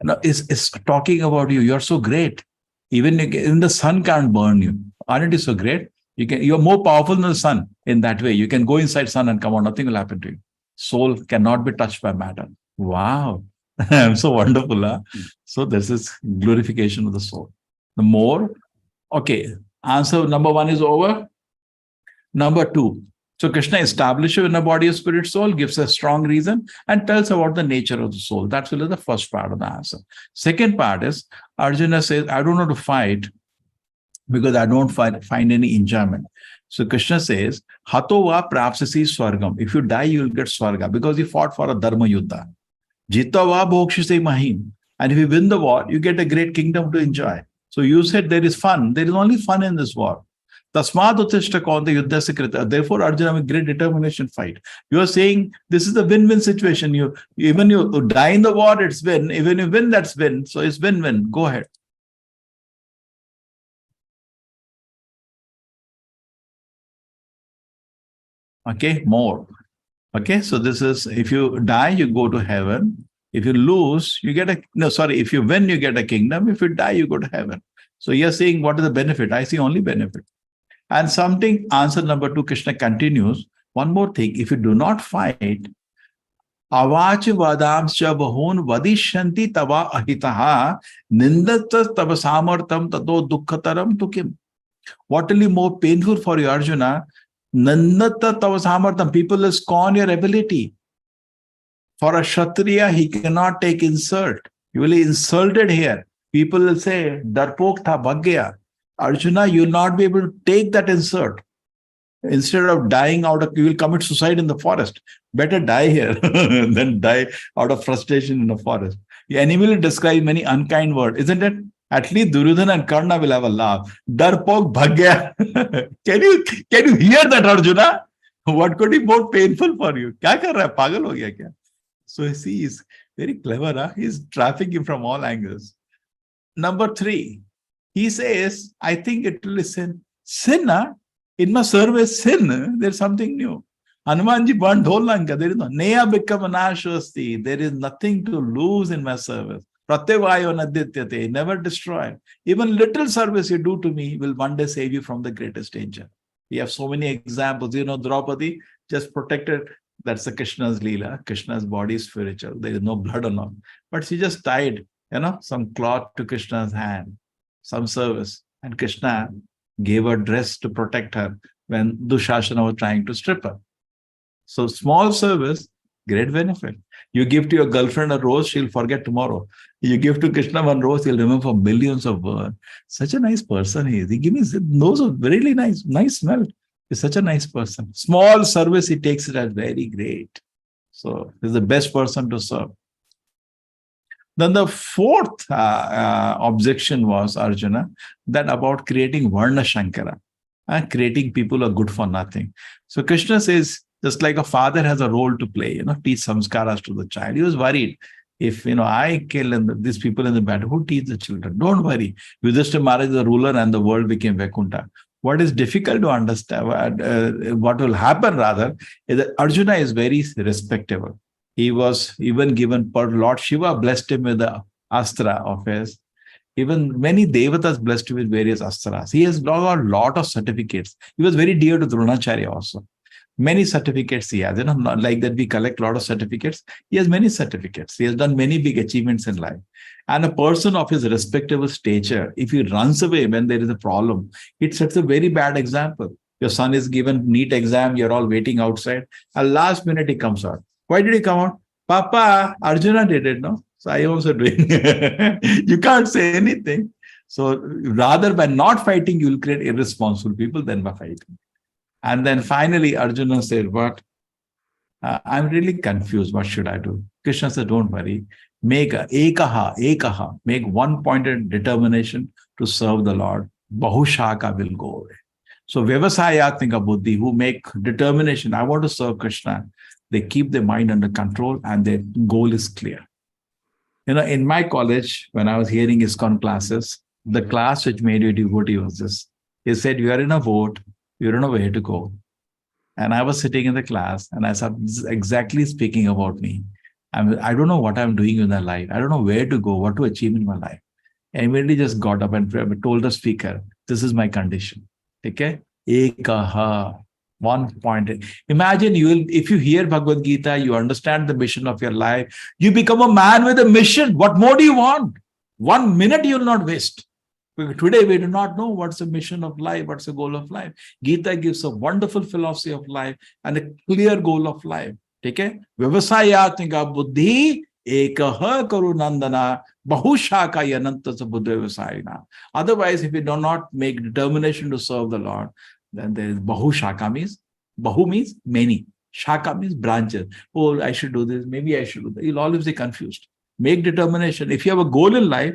Now, it's talking about you. You're so great. Even the sun can't burn you. Aren't you so great? You're more powerful than the sun in that way. You can go inside sun and come out. Nothing will happen to you. soul cannot be touched by matter. Wow. So wonderful. Huh? So this is glorification of the soul. The more, okay, answer number 1 is over. Number 2. So Krishna establishes in a body of spirit soul, gives a strong reason, and tells about the nature of the soul. That's really the first part of the answer. Second part is Arjuna says, I don't know to fight because I don't find any enjoyment. So Krishna says, Hato va prapsasi swargam. If you die, you will get swarga because you fought for a dharma yuddha. Jita va bhokshise mahim. And if you win the war, you get a great kingdom to enjoy. So you said there is fun. There is only fun in this war. Tasmad uttishta konta yuddhasya krita. Therefore, Arjuna with great determination fight. You are saying this is a win-win situation. Even you die in the war, it's win. Even you win, that's win. So it's win-win. Go ahead. Okay, more. Okay, so this is, if you die, you go to heaven. If you lose, you get if you win, you get a kingdom. If you die, you go to heaven. So you're saying, what is the benefit? I see only benefit. And something, answer number 2, Krishna continues. One more thing, if you do not fight, avachi vadamscha bahun vadishanti tava ahitaha nindatas tava samartam tato dukkhataram tukim. What will be more painful for you, Arjuna? Nandata tava samartam. People will scorn your ability. For a Kshatriya, he cannot take insult. You will be insulted here. People will say, Darpok tha bhagya. Arjuna, you will not be able to take that insult. Instead of dying you will commit suicide in the forest. Better die here than die out of frustration in the forest. The enemy will describe many unkind words, isn't it? At least Duryodhana and Karna will have a laugh. Darpok bhagya. Can you hear that, Arjuna? What could be more painful for you? Kya kar raha hai? Pagal ho gaya kya? So you see, he's very clever. Huh? He's trafficking from all angles. Number 3, he says, I think it will be sin. Sin, huh? In my service, sin. There's something new. Hanumanji burned whole Lanka. There is no Neya become an ashwasti. There is nothing to lose in my service. Pratyevayo nadityate. Never destroy. Even little service you do to me will one day save you from the greatest danger. We have so many examples. Draupadi just protected. That's the Krishna's Leela. Krishna's body is spiritual. There is no blood on her. But she just tied, some cloth to Krishna's hand, some service. And Krishna gave her dress to protect her when Dushasana was trying to strip her. So small service, great benefit. You give to your girlfriend a rose, she'll forget tomorrow. You give to Krishna one rose, he'll remember for millions of words. Such a nice person he is. He gives me nose of really nice smell. He's such a nice person. Small service, he takes it as very great. So he's the best person to serve. Then the 4th objection was, Arjuna, that about creating Varna Shankara, creating people who are good for nothing. So Krishna says, just like a father has a role to play, teach samskaras to the child. He was worried. If, I kill these people in the battle, who teach the children? Don't worry. Yudhishthira Maharaj is the ruler and the world became Vaikuntha. What is difficult to understand, what will happen rather, is that Arjuna is very respectable. He was even given, Lord Shiva blessed him with the astra of his. Even many devatas blessed him with various astras. He has got a lot of certificates. He was very dear to Dronacharya also. Many certificates he has. Not like that we collect a lot of certificates. He has many certificates. He has done many big achievements in life. And a person of his respectable stature, if he runs away when there is a problem, it sets a very bad example. Your son is given NEET exam, you're all waiting outside. At last minute he comes out. Why did he come out? Papa, Arjuna did it, no? So I also doing. You can't say anything. So rather by not fighting, you will create irresponsible people than by fighting. And then finally, Arjuna said, what? I'm really confused. What should I do? Krishna said, don't worry. Make ekaha, make one-pointed determination to serve the Lord. Bahushaka will go away. So Vyavasayatmika Buddhi, who make determination, I want to serve Krishna, they keep their mind under control and their goal is clear. In my college, when I was hearing ISKCON classes, the class which made you a devotee was this. He said, you are in a vote, you don't know where to go. And I was sitting in the class and I said, this is exactly speaking about me. I don't know what I'm doing in my life. I don't know where to go, what to achieve in my life. I immediately just got up and told the speaker, this is my condition. Okay? Ekaha. 1 point. Imagine if you hear Bhagavad Gita, you understand the mission of your life, you become a man with a mission. What more do you want? 1 minute you will not waste. Today we do not know what's the mission of life, what's the goal of life. Gita gives a wonderful philosophy of life and a clear goal of life. Okay? Vyavasayatmika buddhi ekaha karunandana bahushaka yanantasa buddha vyavasayana. Otherwise, if we do not make determination to serve the Lord, then there is bahushaka means, bahu means many. Shaka means branches. Oh, I should do this. Maybe I should do that. You'll always be confused. Make determination. If you have a goal in life,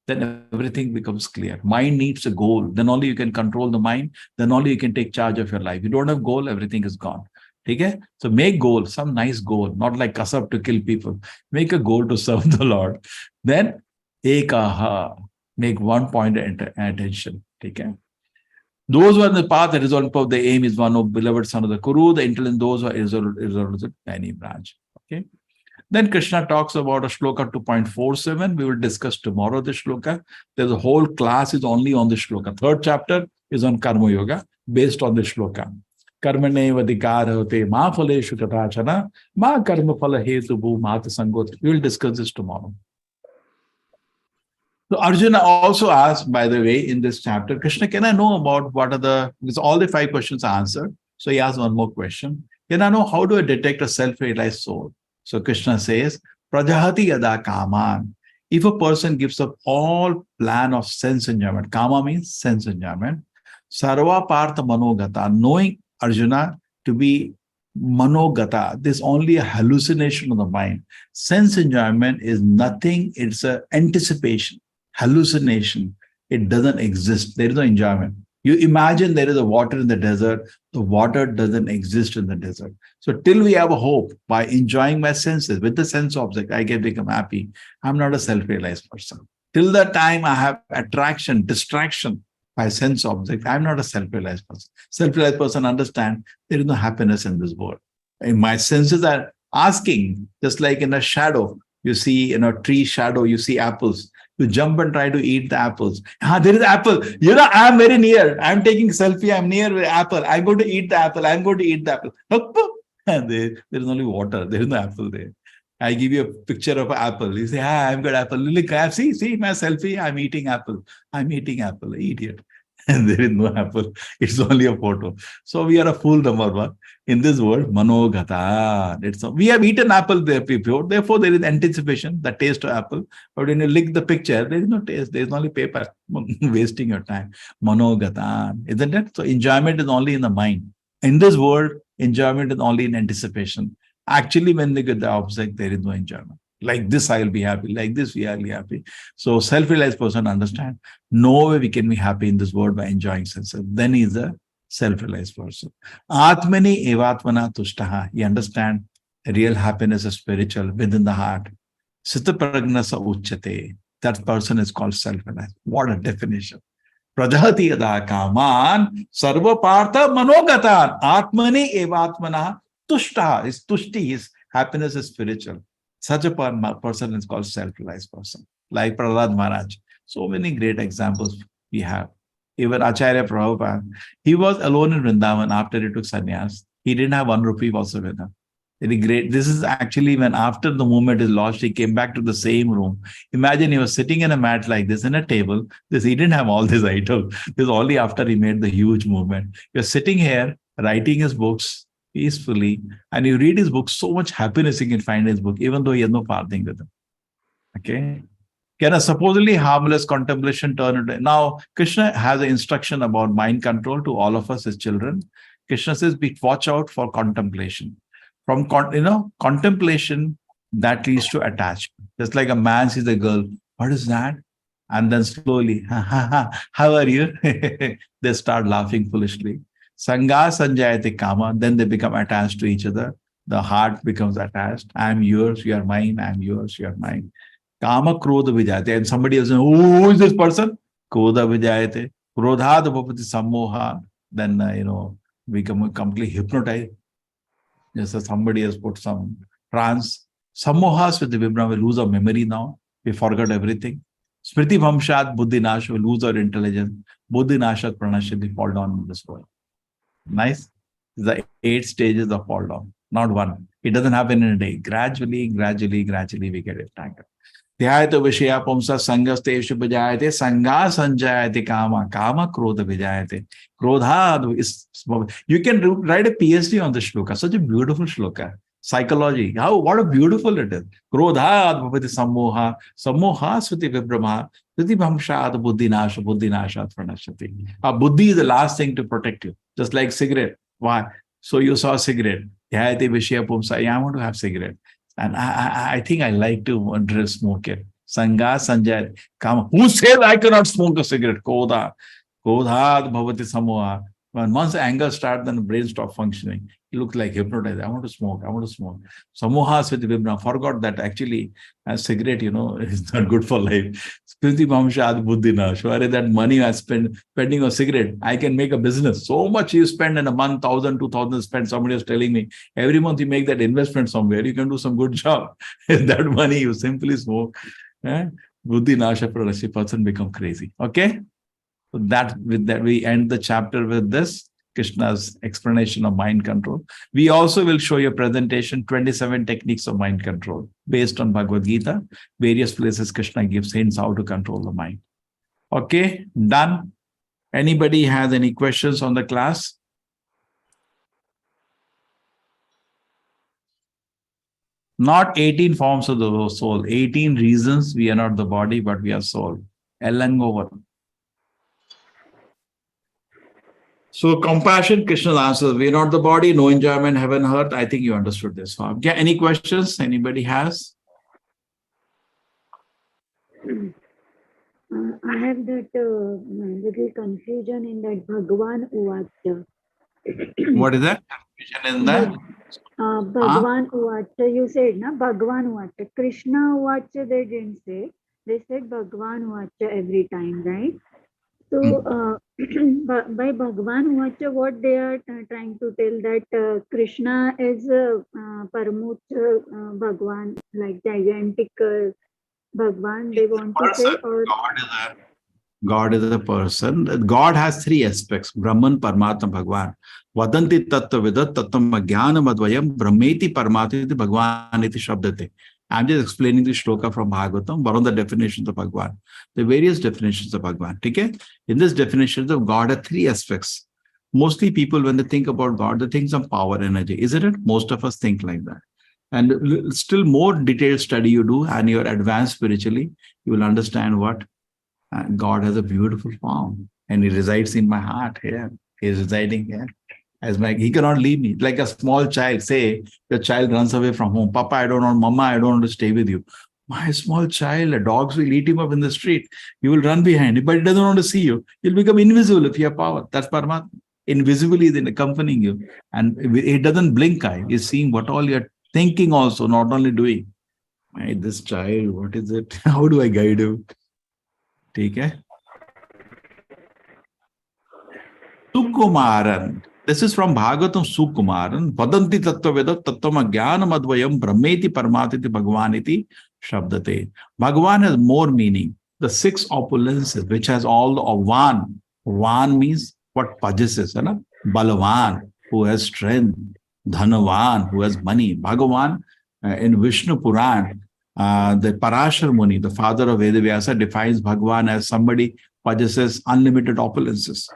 then everything becomes clear. Mind needs a goal. Then only you can control the mind. Then only you can take charge of your life. You don't have goal, everything is gone. Okay? So make goal, some nice goal, not like kasab to kill people. Make a goal to serve the Lord. Then ekaha, make 1 point attention. Okay? Those who are in the path, the result of the aim is one of beloved son of the Kuru, the intelligent, those who are resolved any branch. Okay. Then Krishna talks about a shloka 2.47. We will discuss tomorrow the shloka. There's a whole class is only on the shloka. 3rd chapter is on Karma Yoga based on the shloka. Karmane vadikarote ma phaleshu katachana ma karma phala hetu bhu mata sangot. We will discuss this tomorrow. So Arjuna also asked, by the way, in this chapter, Krishna, can I know about what are because all the 5 questions are answered. So he asked one more question. Can I know how do I detect a self-realized soul? So Krishna says, Prajahati yada kaman. If a person gives up all plan of sense enjoyment, kama means sense enjoyment, sarva partha manogata, knowing Arjuna to be manogata, this is only a hallucination of the mind. Sense enjoyment is nothing, it's an anticipation, hallucination. It doesn't exist. There is no enjoyment. You imagine there is a water in the desert. The water doesn't exist in the desert. So till we have a hope by enjoying my senses with the sense object, I can become happy. I'm not a self-realized person. Till that time I have attraction, distraction by sense object. I'm not a self-realized person. Self-realized person understand there is no happiness in this world. And my senses are asking, just like in a shadow, you see in a tree shadow, you see apples. You jump and try to eat the apples. There is apple. I'm very near. I'm taking selfie. I'm near the apple. I'm going to eat the apple. I'm going to eat the apple. There is only water. There is no apple there. I give you a picture of an apple. You say, I've got apple. Look, see my selfie. I'm eating apple. I'm eating apple. Idiot. And there is no apple. It's only a photo. So we are a fool, number one. In this world, manogata. We have eaten apple there before. Therefore, there is anticipation, the taste of apple. But when you lick the picture, there is no taste. There is only paper. Wasting your time. Manogata. Isn't it? So enjoyment is only in the mind. In this world, enjoyment is only in anticipation. Actually, when they get the object, there is no enjoyment. Like this, I will be happy. Like this, we will be happy. So self-realized person understand. No way we can be happy in this world by enjoying senses. Then he is a self-realized person. Atmani evatmana tushtaha. You understand real happiness is spiritual within the heart. Sita pragnasa uchate. That person is called self-realized. What a definition. Prajahati yada kaman sarva partha manogatan. Atmani evatmana tushtaha. His tushti, his happiness is spiritual. Such a person is called self-realized person. Like Prahlad Maharaj. So many great examples we have. Even Acharya Prabhupada, he was alone in Vrindavan after he took sannyas. He didn't have 1 rupee also with him. Very great. This is actually when after the movement is lost, he came back to the same room. Imagine he was sitting in a mat like this in a table. He didn't have all these items. This is only after he made the huge movement. He was sitting here, writing his books peacefully, and you read his book, so much happiness you can find in his book, even though he has no farthing with him. Okay? Can a supposedly harmless contemplation turn into... Now, Krishna has an instruction about mind control to all of us as children. Krishna says, watch out for contemplation. From contemplation, that leads to attachment. Just like a man sees a girl, what is that? And then slowly, how are you? They start laughing foolishly. Sangha sanjayate kama, then they become attached to each other. The heart becomes attached. I am yours, you are mine. I am yours, you are mine. Kama krodha vijayate. And somebody else says, who is this person? Krodha vijayate. Krodhad bhavati sammoha. Then, become completely hypnotized. Just as somebody has put some trance. Sammohas with the Vibram, we lose our memory now. We forgot everything. Smriti bhamshat buddhi nash, we lose our intelligence. Buddhi nashat pranashat, we fall down in this world. Nice. The 8 stages of fall down, not one. It doesn't happen in a day. Gradually, we get it tangled. ध्यायतो विषया पुंसा संगस्तेषु विजायते संगा संजायते kama kama krodha vijayate krodha is. You can write a PhD on the shloka. Such a beautiful shloka. Psychology. What a beautiful it is. Krodha bhavati sammoha sammoha suti vibrama suti bhamshat buddhinasha buddhinashat pranashati. Buddhi is the last thing to protect you. Just like cigarette. Why? So you saw cigarette. Dhyayate vishya pumsa. I want to have cigarette. And I think I like to smoke it. Sangha Sanjay Kama. Who says I cannot smoke a cigarette? Kodha. Kodha bhavati samoha. When once anger starts, then the brain stops functioning. It looks like hypnotized. I want to smoke. I want to smoke. Samoha Sviti Vibra. Forgot that actually a cigarette, is not good for life. Spriti Bhamshad Buddhina. Sure, that money I spending on cigarette, I can make a business. So much you spend in a month, 1,000, 2,000 spend. Somebody was telling me, every month you make that investment somewhere, you can do some good job. That money you simply smoke. Buddhi Nasha Pranashi, person become crazy. Okay? So with that, we end the chapter with this, Krishna's explanation of mind control. We also will show you a presentation, 27 techniques of mind control, based on Bhagavad Gita. Various places Krishna gives hints how to control the mind. Okay, done. Anybody has any questions on the class? Not 18 forms of the soul, 18 reasons we are not the body, but we are soul. Over. So compassion, Krishna's answer, we are not the body, no enjoyment, heaven, earth. I think you understood this form. Yeah, any questions anybody has? I have that little confusion in that Bhagavan Uvacha. What is that? Confusion in that? Bhagavan Uvacha, you said, na? Bhagavan Uvacha. Krishna Uvacha, they didn't say. They said Bhagavan Uvacha every time, right? So, by Bhagavan Uvacha, what they are trying to tell that Krishna is Paramuch Bhagavan, like gigantic Bhagavan, they want to say, or God is a person. God has 3 aspects: Brahman, Paramatma, Bhagavan. Vadanti tattva vidat tattva jnanam advayam brahmeti paramatiti Bhagavan iti shabdate. I'm just explaining the shloka from Bhagavatam, but on the definitions of Bhagavan. The various definitions of Bhagavan. Okay? In this definitions of God are 3 aspects. Mostly people, when they think about God, they think some power, energy. Isn't it? Most of us think like that. And still more detailed study you do, and you're advanced spiritually, you will understand what God has a beautiful form, and He resides in my heart here. He is residing here. He cannot leave me. Like a small child, say the child runs away from home. Papa, I don't want, Mama, I don't want to stay with you. My small child, the dogs will eat him up in the street. You will run behind him, but he doesn't want to see you. You'll become invisible if you have power. That's Paramatma. Invisibly then accompanying you. And it doesn't blink eye. He's seeing what all you're thinking also, not only doing. This child, what is it? How do I guide him? Take care. Sukumaran. This is from Bhagavatam Sukumaran. Vadanti tattva veda tattva jnanam advayam brahmeti paramatiti bhagavaniti shabdate. Bhagavan has more meaning. The 6 opulences, which has all of Van. Van means what possesses. Balavan, who has strength. Dhanavan, who has money. Bhagavan, in Vishnu Puran, the Parashar Muni, the father of Vedavyasa, defines Bhagavan as somebody possesses unlimited opulences.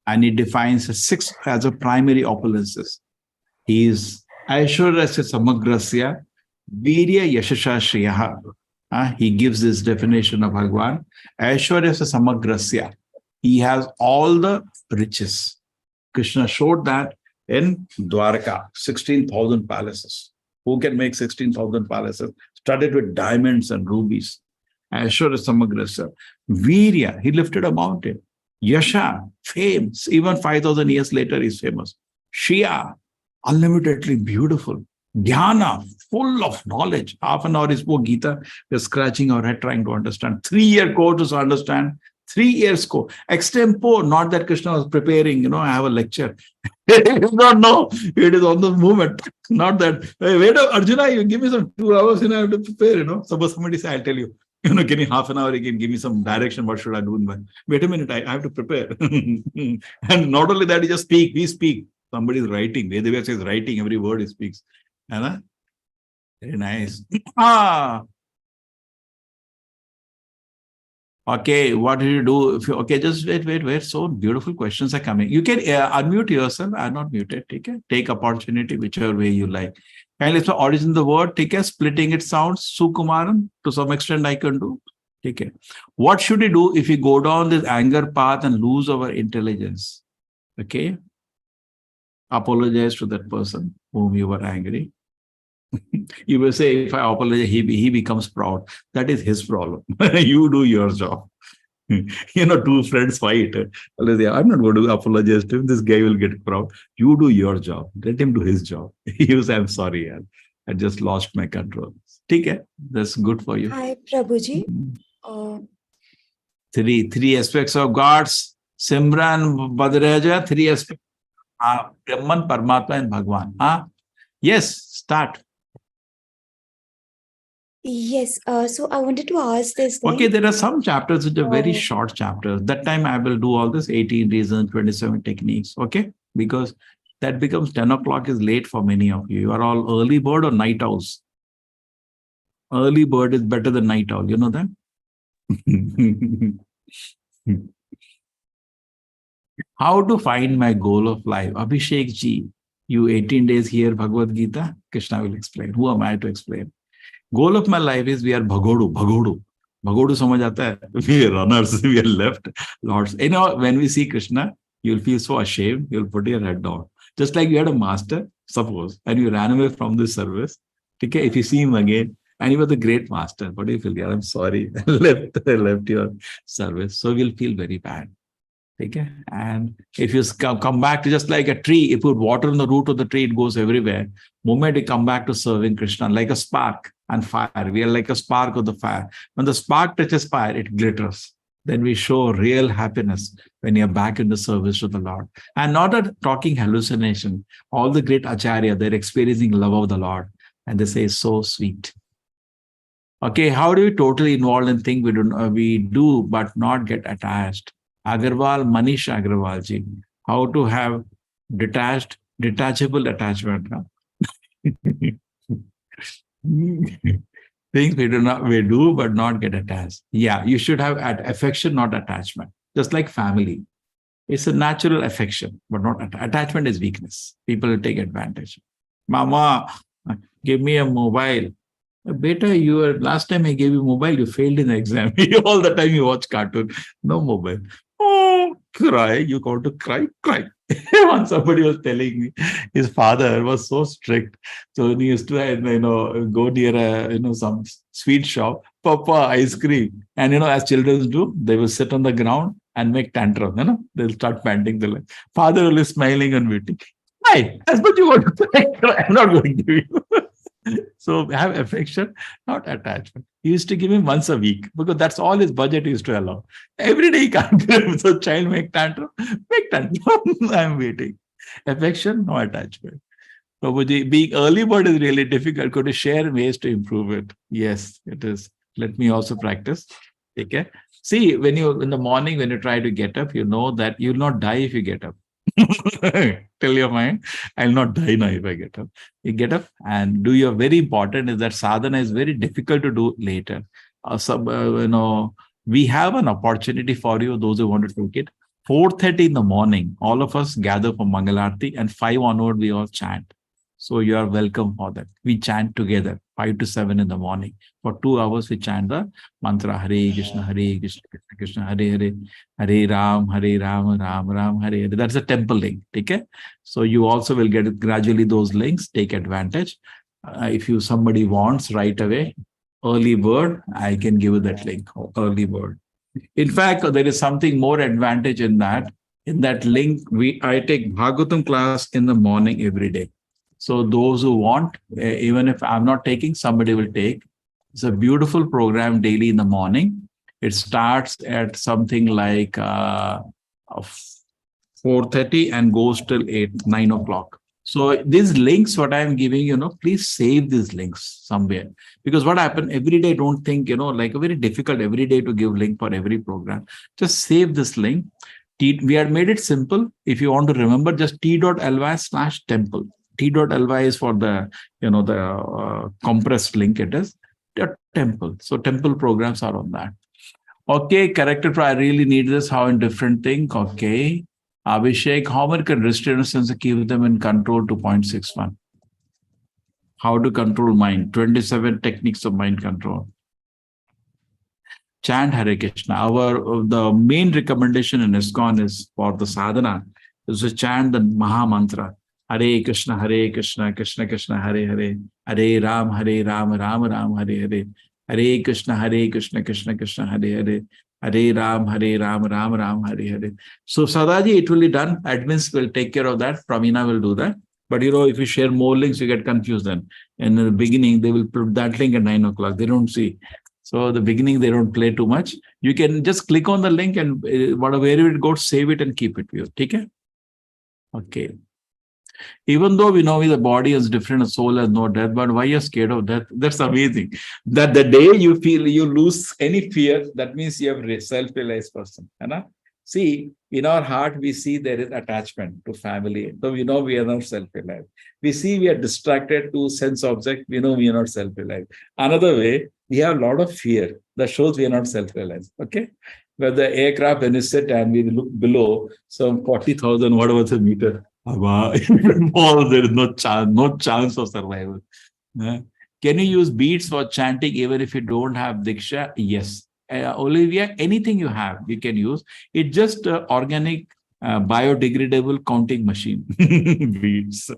And he defines 6 as a primary opulences. He is Aishwarasya Samagrasya Virya Yashasha Shriyaha. He gives this definition of Bhagavan. Aishwarasya Samagrasya. He has all the riches. Krishna showed that in Dwarka, 16,000 palaces. Who can make 16,000 palaces? Studded with diamonds and rubies. Aishwarasya Samagrasya. Virya, he lifted a mountain. Yasha, fame, even 5,000 years later he's famous. Shriya, unlimitedly beautiful. Jnana, full of knowledge. Half an hour he spoke Gita, we're scratching our head trying to understand. 3-year course to understand. 3 years course. Extempore, not that Krishna was preparing, I have a lecture. No, it is on the moment. Not that, hey, wait up, Arjuna, you give me some 2 hours and I have to prepare, Suppose somebody say, I'll tell you. Can you half an hour again give me some direction? What should I do? Wait a minute, I have to prepare. And not only that, you just speak, we speak. Somebody is writing. Vedavyas is writing every word he speaks. Anna? Very nice. Ah. Okay, what do you do? If you, okay, just wait. So beautiful questions are coming. You can unmute yourself. I'm not muted. Take opportunity whichever way you like. And let's origin the word. Splitting it sounds. Sukumaran, to some extent I can do. What should we do if we go down this anger path and lose our intelligence? Okay. Apologize to that person whom you were angry. You will say, if I apologize, he becomes proud. That is his problem. You do your job. Two friends fight. I'm not going to apologize to him. This guy will get proud. You do your job. Let him do his job. He will say, I'm sorry. I just lost my control. Okay, that's good for you. Hi, Prabhuji. Three aspects of God's Simran, Badraja, three aspects. Brahman, Paramatma, and Bhagwan. Yes, start. Yes, so I wanted to ask this thing. Okay, there are some chapters which are very short chapters. That time I will do all this 18 reasons, 27 techniques. Okay, because that becomes 10 o'clock is late for many of you. You are all early bird or night owls. Early bird is better than night owl. You know that? How to find my goal of life? Abhishek ji, you 18 days here, Bhagavad Gita. Krishna will explain. Who am I to explain? Goal of my life is we are Bhagodu. Bhagodu samajh aata hai. We are runners. We are left lords. When we see Krishna, you'll feel so ashamed. You'll put your head down. Just like you had a master, suppose, and you ran away from this service. Okay, if you see him again, and he was a great master, what do you feel? I'm sorry, I left your service. So you'll feel very bad. Okay, and if you come back to just like a tree, if you put water in the root of the tree, it goes everywhere. Moment you come back to serving Krishna, like a spark and fire. We are like a spark of the fire. When the spark touches fire, it glitters. Then we show real happiness when you're back in the service to the Lord. And not a talking hallucination. All the great Acharya, they're experiencing love of the Lord. And they say, so sweet. Okay, how do we totally involve in things we do but not get attached? Agarwal, Manish Agarwal ji, how to have detachable attachment. Things we do but not get attached. Yeah, you should have affection, not attachment. Just like family. It's a natural affection, but not attachment is weakness. People will take advantage. Mama, give me a mobile. Beta, last time I gave you mobile, you failed in the exam. All the time you watch cartoon. No mobile. Oh, cry. You got to cry. Once somebody was telling me his father was so strict. So when he used to, go near some sweet shop, Papa, ice cream. And, as children do, they will sit on the ground and make tantrum. They'll start panting. The father will be smiling and waiting. Hi, that's what you want to say. I'm not going to give you. So have affection, not attachment. He used to give him once a week because that's all his budget used to allow. Every day he can't give him. So child make tantrum. I'm waiting. Affection, no attachment. So being early bird is really difficult. Could you share ways to improve it? Yes, it is. Let me also practice. Okay. See, in the morning, when you try to get up, you know that you'll not die if you get up. Tell your mind, I'll not die now if I get up. You get up and do your very important is that sadhana is very difficult to do later. We have an opportunity for you, those who want to take it. 4:30 in the morning, all of us gather for Mangalarti and 5 onward, we all chant. So you are welcome for that. We chant together, 5 to 7 in the morning. For 2 hours, we chant the mantra, Hare Krishna, Krishna Krishna, Hare Hare, Hare Ram, Ram Ram, Hare Hare. That's a temple link. Okay? So you also will get gradually those links, take advantage. If somebody wants right away, early bird, I can give you that link, early bird. In fact, there is something more advantage in that. In that link, I take Bhagavatam class in the morning every day. So those who want, even if I'm not taking, somebody will take. It's a beautiful program daily in the morning. It starts at something like 4:30 and goes till 9 o'clock. So these links, what I'm giving, please save these links somewhere. Because what happened every day, don't think, like a very difficult every day to give link for every program. Just save this link. We had made it simple. If you want to remember, just t.ly/temple. T.ly is for the, the compressed link. It is a temple. So temple programs are on that. Okay, corrected. I really need this. How in different thing. Okay. Abhishek, how many restrictions keep them in control to 0.61? How to control mind? 27 techniques of mind control. Chant Hare Krishna. The main recommendation in ISKCON is for the sadhana is to chant the Maha Mantra. Hare Krishna, Krishna Krishna, Hare Hare, Hare Ram, Ram Ram, Hare Hare, Hare Krishna, Krishna Krishna, Hare Hare, Hare Ram, Ram Ram, Hare Hare. So Sadaji, it will be done. Admins will take care of that. Pramina will do that. But if you share more links, you get confused then. And in the beginning, they will put that link at 9 o'clock. They don't see. So the beginning, they don't play too much. You can just click on the link and wherever it goes, save it and keep it with you. Okay? Okay. Even though we know the body is different, a soul has no death, but why you're scared of death? That's amazing. That the day you feel you lose any fear, that means you have a self-realized person. See, in our heart, we see there is attachment to family. So we know we are not self-realized. We see we are distracted to sense object. We know we are not self-realized. Another way, we have a lot of fear that shows we are not self-realized. Okay? Where the aircraft, when you sit and we look below some 40,000, whatever the meter, there is no chance of survival. Can you use beads for chanting even if you don't have Diksha? Yes. Olivia, anything you have, you can use. It's just organic, biodegradable counting machine. Beads.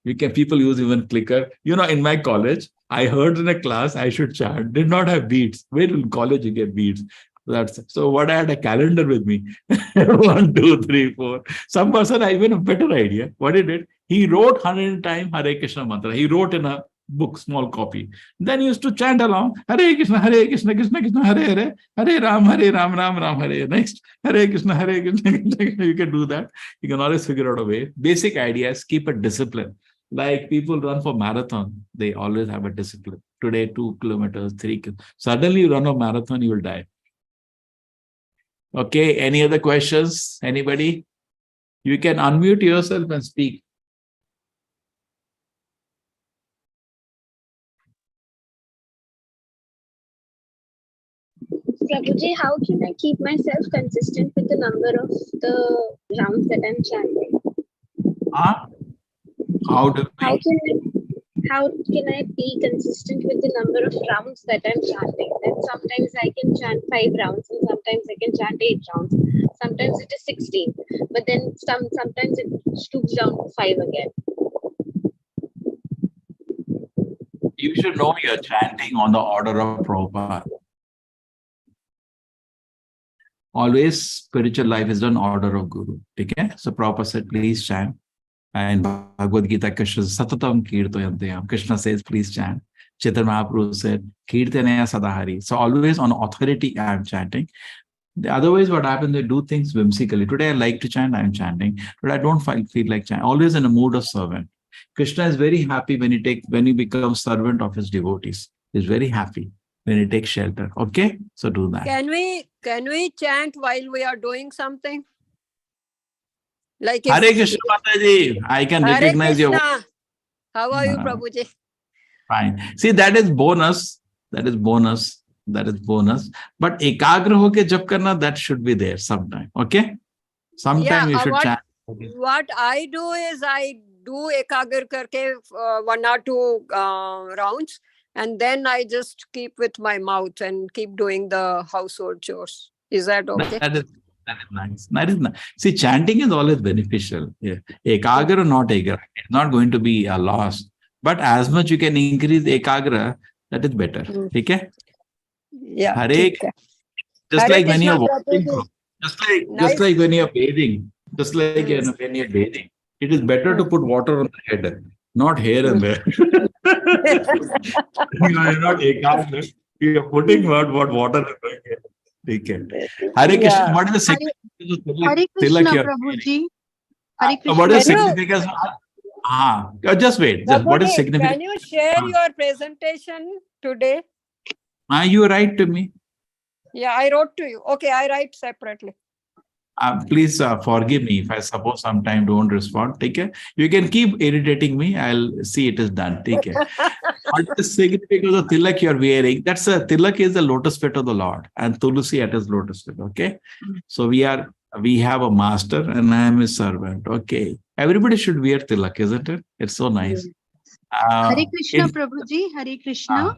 People use even clicker. In my college, I heard in a class I should chant. Did not have beads. Where in college you get beads? So what I had a calendar with me. 1, 2, 3, 4. Some person had even a better idea. What he did, he wrote 100 times Hare Krishna mantra. He wrote in a book, small copy. Then he used to chant along Hare Krishna, Krishna Krishna, Hare Hare, Hare Ram, Ram Ram, Hare. Next, Hare Krishna, Krishna. You can do that. You can always figure out a way. Basic ideas, keep a discipline. Like people run for marathon, they always have a discipline. Today, 2 kilometers, 3 kilometers. Suddenly you run a marathon, you will die. Okay, any other questions? Anybody? You can unmute yourself and speak. Prabhuji, how can I keep myself consistent with the number of the rounds that I'm chanting? How can I be consistent with the number of rounds that I'm chanting? Then sometimes I can chant 5 rounds and sometimes I can chant 8 rounds. Sometimes it is 16, but then sometimes it stoops down to 5 again. You should know you're chanting on the order of Prabhupada. Always spiritual life is done order of Guru. Okay? So Prabhupada said, please chant. And Bhagavad Gita, Krishna Satatam Kirtayantayam. Krishna says, please chant. Chaitanya Mahaprabhu said, Kirtanaya Sadahari. So always on authority, I am chanting. Otherwise, what happens, they do things whimsically. Today, I like to chant, I am chanting. But I don't feel like chanting. Always in a mood of servant. Krishna is very happy when he becomes servant of his devotees. He's very happy when he takes shelter. Okay? So do that. Can we chant while we are doing something? Like Hare Krishna Mataji, I can recognize your voice. How are you, Prabhuji? Fine. See, that is bonus. But ekagra hoke jab karna, that should be there sometime. Okay? Sometime you should chant. What I do is I do ekagra karke 1 or 2 rounds, and then I just keep with my mouth and keep doing the household chores. Is that okay? That is nice. That is nice. See, chanting is always beneficial. Yeah. Ekagra or not ekagra, it's not going to be a loss. But as much you can increase ekagra, that is better. Okay? Yeah. Hare, just Hare like when Krishna, you're walking, just like when you're bathing, when you're bathing, it is better to put water on the head, not here and there. You're not ekagra. You're putting what water is going here. Okay. Hare Krishna, what is the significance? Hare Krishna, Prabhuji. Hare Krishna. What is the significance? Just wait. What is significant? Can you share your presentation today? You write to me. Yeah, I wrote to you. Okay, I write separately. Please forgive me if I suppose sometime don't respond. Take care. You can keep irritating me. I'll see it is done. Take care. What is significance of tilak you're wearing? That's a tilak is the lotus feet of the Lord, and Tulsi at his lotus feet. Okay. So we have a master and I am his servant. Okay. Everybody should wear tilak, isn't it? It's so nice. Hare Krishna, Prabhuji. Hare Krishna.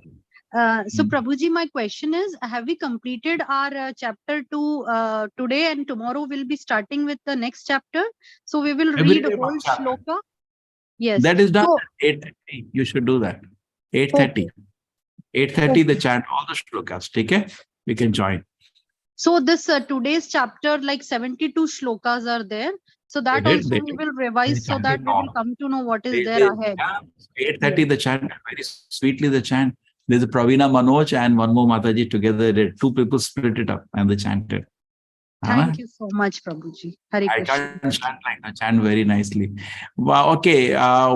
So Prabhuji, my question is, have we completed our chapter 2 today, and tomorrow we'll be starting with the next chapter? So we will read a whole shloka. Yes. That is done So, at 8:30. You should do that. 8:30. 8:30 the chant all the shlokas. Okay? We can join. so this today's chapter, like 72 shlokas are there. So that also we will revise so that we will come to know what is there ahead. 8:30 the chant, very sweetly the chant. There's a Pravina Manoj and one more Mataji together. Two people split it up and they chanted. Thank you so much, Prabhuji. Hare I Krishna. can't chant like that. Chant very nicely. Wow. Okay.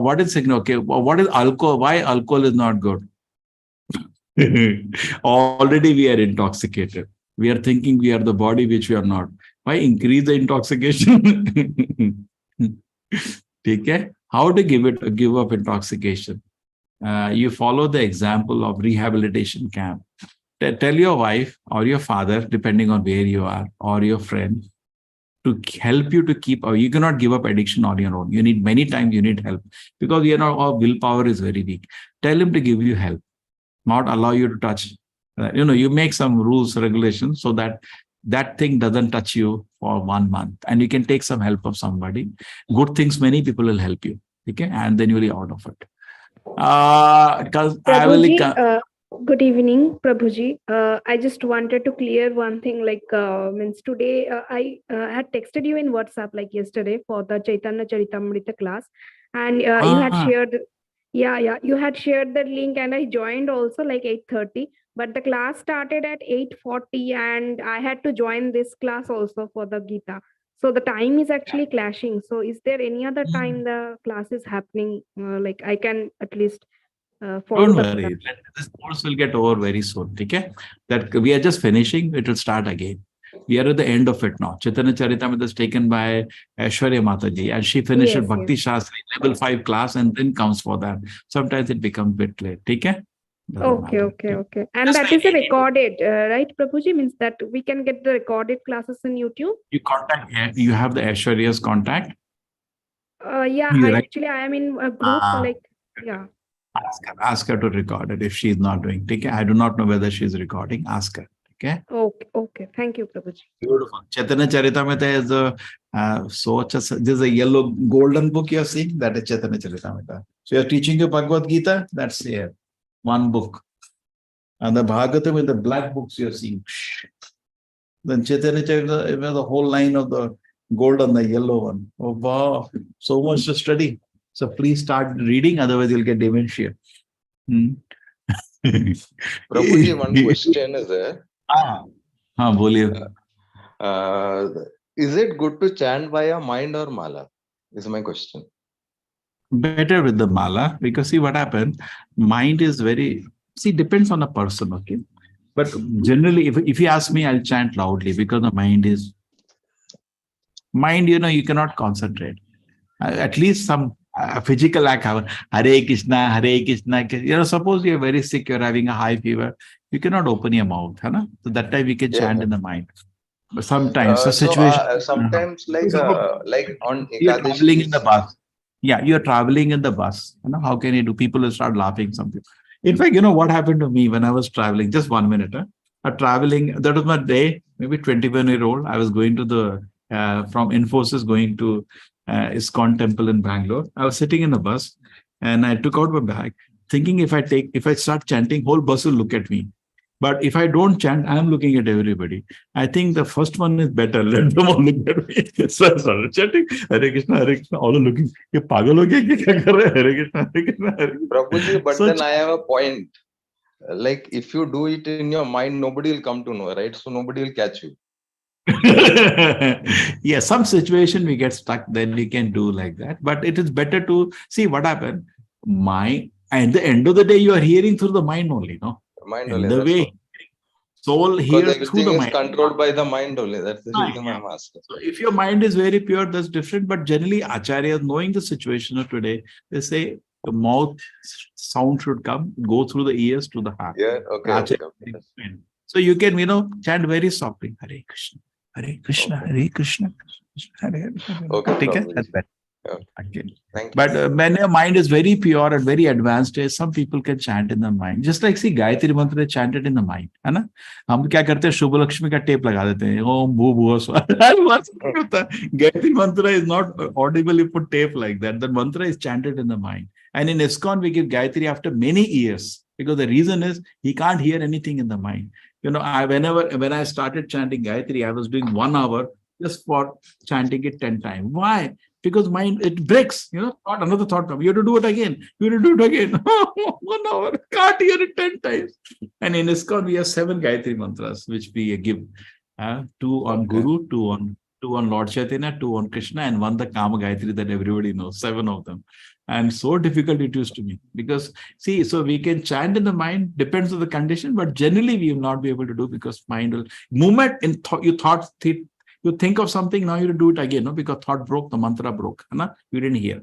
What is signal? Okay. What is alcohol? Why alcohol is not good? Already we are intoxicated. We are thinking we are the body which we are not. Why increase the intoxication? Okay. How to give up intoxication? You follow the example of rehabilitation camp. Tell your wife or your father, depending on where you are, or your friend, to help you to keep, or you cannot give up addiction on your own. You need many times you need help because our willpower is very weak. Tell him to give you help, not allow you to touch. You make some rules, regulations so that that thing doesn't touch you for 1 month, and you can take some help of somebody. Good things, many people will help you. Okay, and then you'll be out of it. Prabhuji, good evening, Prabhuji. I just wanted to clear one thing. Means today I had texted you in WhatsApp like yesterday for the Chaitanya Charitamrita class, and you had shared. Yeah, you had shared the link, and I joined also like 8:30. But the class started at 8:40, and I had to join this class also for the Gita. So the time is actually clashing. So is there any other time the class is happening? Like I can at least follow Don't the worry. This course will get over very soon. Okay? That we are just finishing. It will start again. We are at the end of it now. Chaitanya Charitamrita is taken by Aishwarya Mataji, and she finishes Bhakti Shastri level 5 class and then comes for that. Sometimes it becomes a bit late. Okay? Okay. And that is a recorded, right, Prabhuji? Means that we can get the recorded classes in YouTube? You have the Aishwarya's contact? Yeah, I am in a group, yeah. Ask her to record it if she's not doing. Okay? I do not know whether she's recording. Ask her. Okay? Okay. Thank you, Prabhuji. Beautiful. Chaitanya Charitamrita is there's a yellow golden book you're seeing. That is Chaitanya Charitamrita. So you're teaching your Bhagavad Gita. That's here. One book. And the Bhagavatam in the black books you're seeing. Then Chaitanya Charitamrita, it was the whole line of the golden, the yellow one. Oh, wow. So much to study. So please start reading, otherwise you'll get dementia. Prabhuji, one question is there. Is it good to chant via mind or mala? Is my question. Better with the mala, because see what happened. Mind is depends on the person, okay? But generally, if you ask me, I'll chant loudly because the mind, you cannot concentrate. At least some physical act. Hare Krishna, Hare Krishna. Suppose you're very sick, you're having a high fever, you cannot open your mouth. So that time we can chant in the mind. But sometimes the situation. Sometimes like on you're traveling in the bus. Yeah, you're traveling in the bus. How can you do? People will start laughing. Something. In fact, what happened to me when I was traveling? Just 1 minute. Traveling. That was my day. Maybe 21-year-old. I was going to from Infosys going to ISKCON temple in Bangalore. I was sitting in a bus and I took out my bag thinking if I start chanting, whole bus will look at me. But if I don't chant, I'm looking at everybody. I think the first one is better. Let them all look at me. So I started chanting, Hare Krishna, all are looking. Ye pagal ho gaya, kya kar rahe? Hare Krishna, Hare Krishna, Hare Krishna. Prabhuji, but then I have a point. Like if you do it in your mind, nobody will come to know, right? So nobody will catch you. Yeah, some situation we get stuck, then we can do like that. But it is better to see what happened. At the end of the day, you are hearing through the mind only, no? Mind only. The way. soul Because hears through everything the is mind. controlled by the mind only. That's the Right, reason yeah. I'm asking. So if your mind is very pure, that's different. But generally, acharyas, knowing the situation of today, they say the mouth sound should go through the ears to the heart. Yeah. Okay. Okay. Okay. So you can, chant very softly. Hare Krishna, Hare Krishna, Hare Krishna, Hare Hare. Okay. Okay, Prabhuji. that's better. Okay. Okay. Thank you. But when your mind is very pure and very advanced, some people can chant in the mind. Just like see, Gayatri mantra is chanted in the mind, है ना? हम क्या करते हैं? शुभ लक्ष्मी का tape लगा देते हैं. ओम भू भुव स्वा. Gayatri mantra is not audible. You put tape like that. The mantra is chanted in the mind. And in ISKCON, we give Gayatri after many years because the reason is he can't hear anything in the mind. When I started chanting Gayatri, I was doing 1 hour just for chanting it 10 times. Why? Because mind, it breaks, thought, another thought comes. You have to do it again. You have to do it again. 1 hour, can't hear it 10 times. And in ISKCON, we have 7 Gayatri mantras, which we give. 2 on Guru, 2 on Lord Chaitanya, 2 on Krishna, and 1 the Kama Gayatri that everybody knows, 7 of them. And so difficult it used to be. Because, see, so we can chant in the mind, depends on the condition, but generally we will not be able to do because mind will, moment in you think of something, now you do it again, no? Because thought broke, the mantra broke. No? You didn't hear.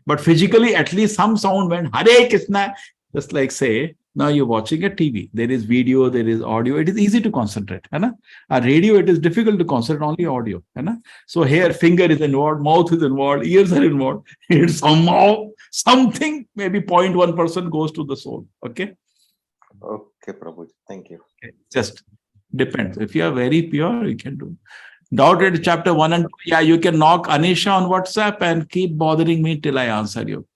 But physically, at least some sound went, Hare Krishna. Just like say, now you're watching a TV. There is video, there is audio. It is easy to concentrate. No? A radio, it is difficult to concentrate, only audio. No? So here, finger is involved, mouth is involved, ears are involved. It's somehow, something, maybe 0.1% goes to the soul. Okay? Okay, Prabhuji. Thank you. Okay. Just depends. If you are very pure, you can do. Doubted chapter 1 and 2. Yeah, you can knock Anisha on WhatsApp and keep bothering me till I answer you.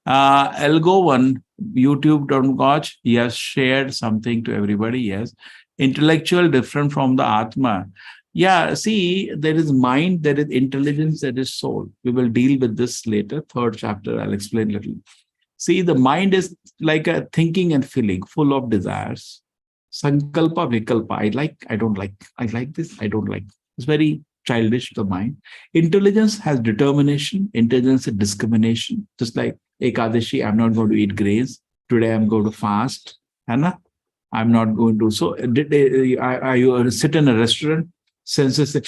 Elgo 1, YouTube, don't watch. He has shared something to everybody. Yes. Intellectual different from the Atma. Yeah, see, there is mind, there is intelligence, there is soul. We will deal with this later. 3rd chapter, I'll explain a little. See, the mind is like a thinking and feeling, full of desires. Sankalpa, Vikalpa. I like, I don't like. I like this, I don't like. It's very childish, the mind. Intelligence has determination. Intelligence is discrimination. Just like Ekadashi, I'm not going to eat grains. Today I'm going to fast. Anna, I'm not going to. So you sit in a restaurant, senses say,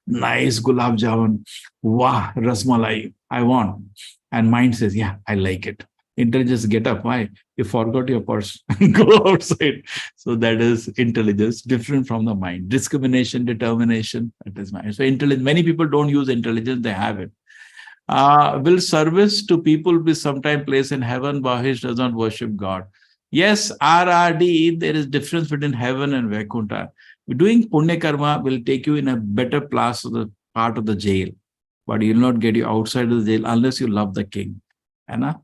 nice gulab jamun. Wow, rasmalai. I want. And mind says, yeah, I like it. Intelligence, get up. Why? You forgot your purse. Go outside. So that is intelligence, different from the mind. Discrimination, determination, that is mind. So intelligence, many people don't use intelligence, they have it. Will service to people be sometime place in heaven? Bahish does not worship God. Yes, RRD, there is difference between heaven and Vaikuntha. Doing Punya Karma will take you in a better class of the part of the jail, but it will not get you outside of the jail unless you love the king. Anna?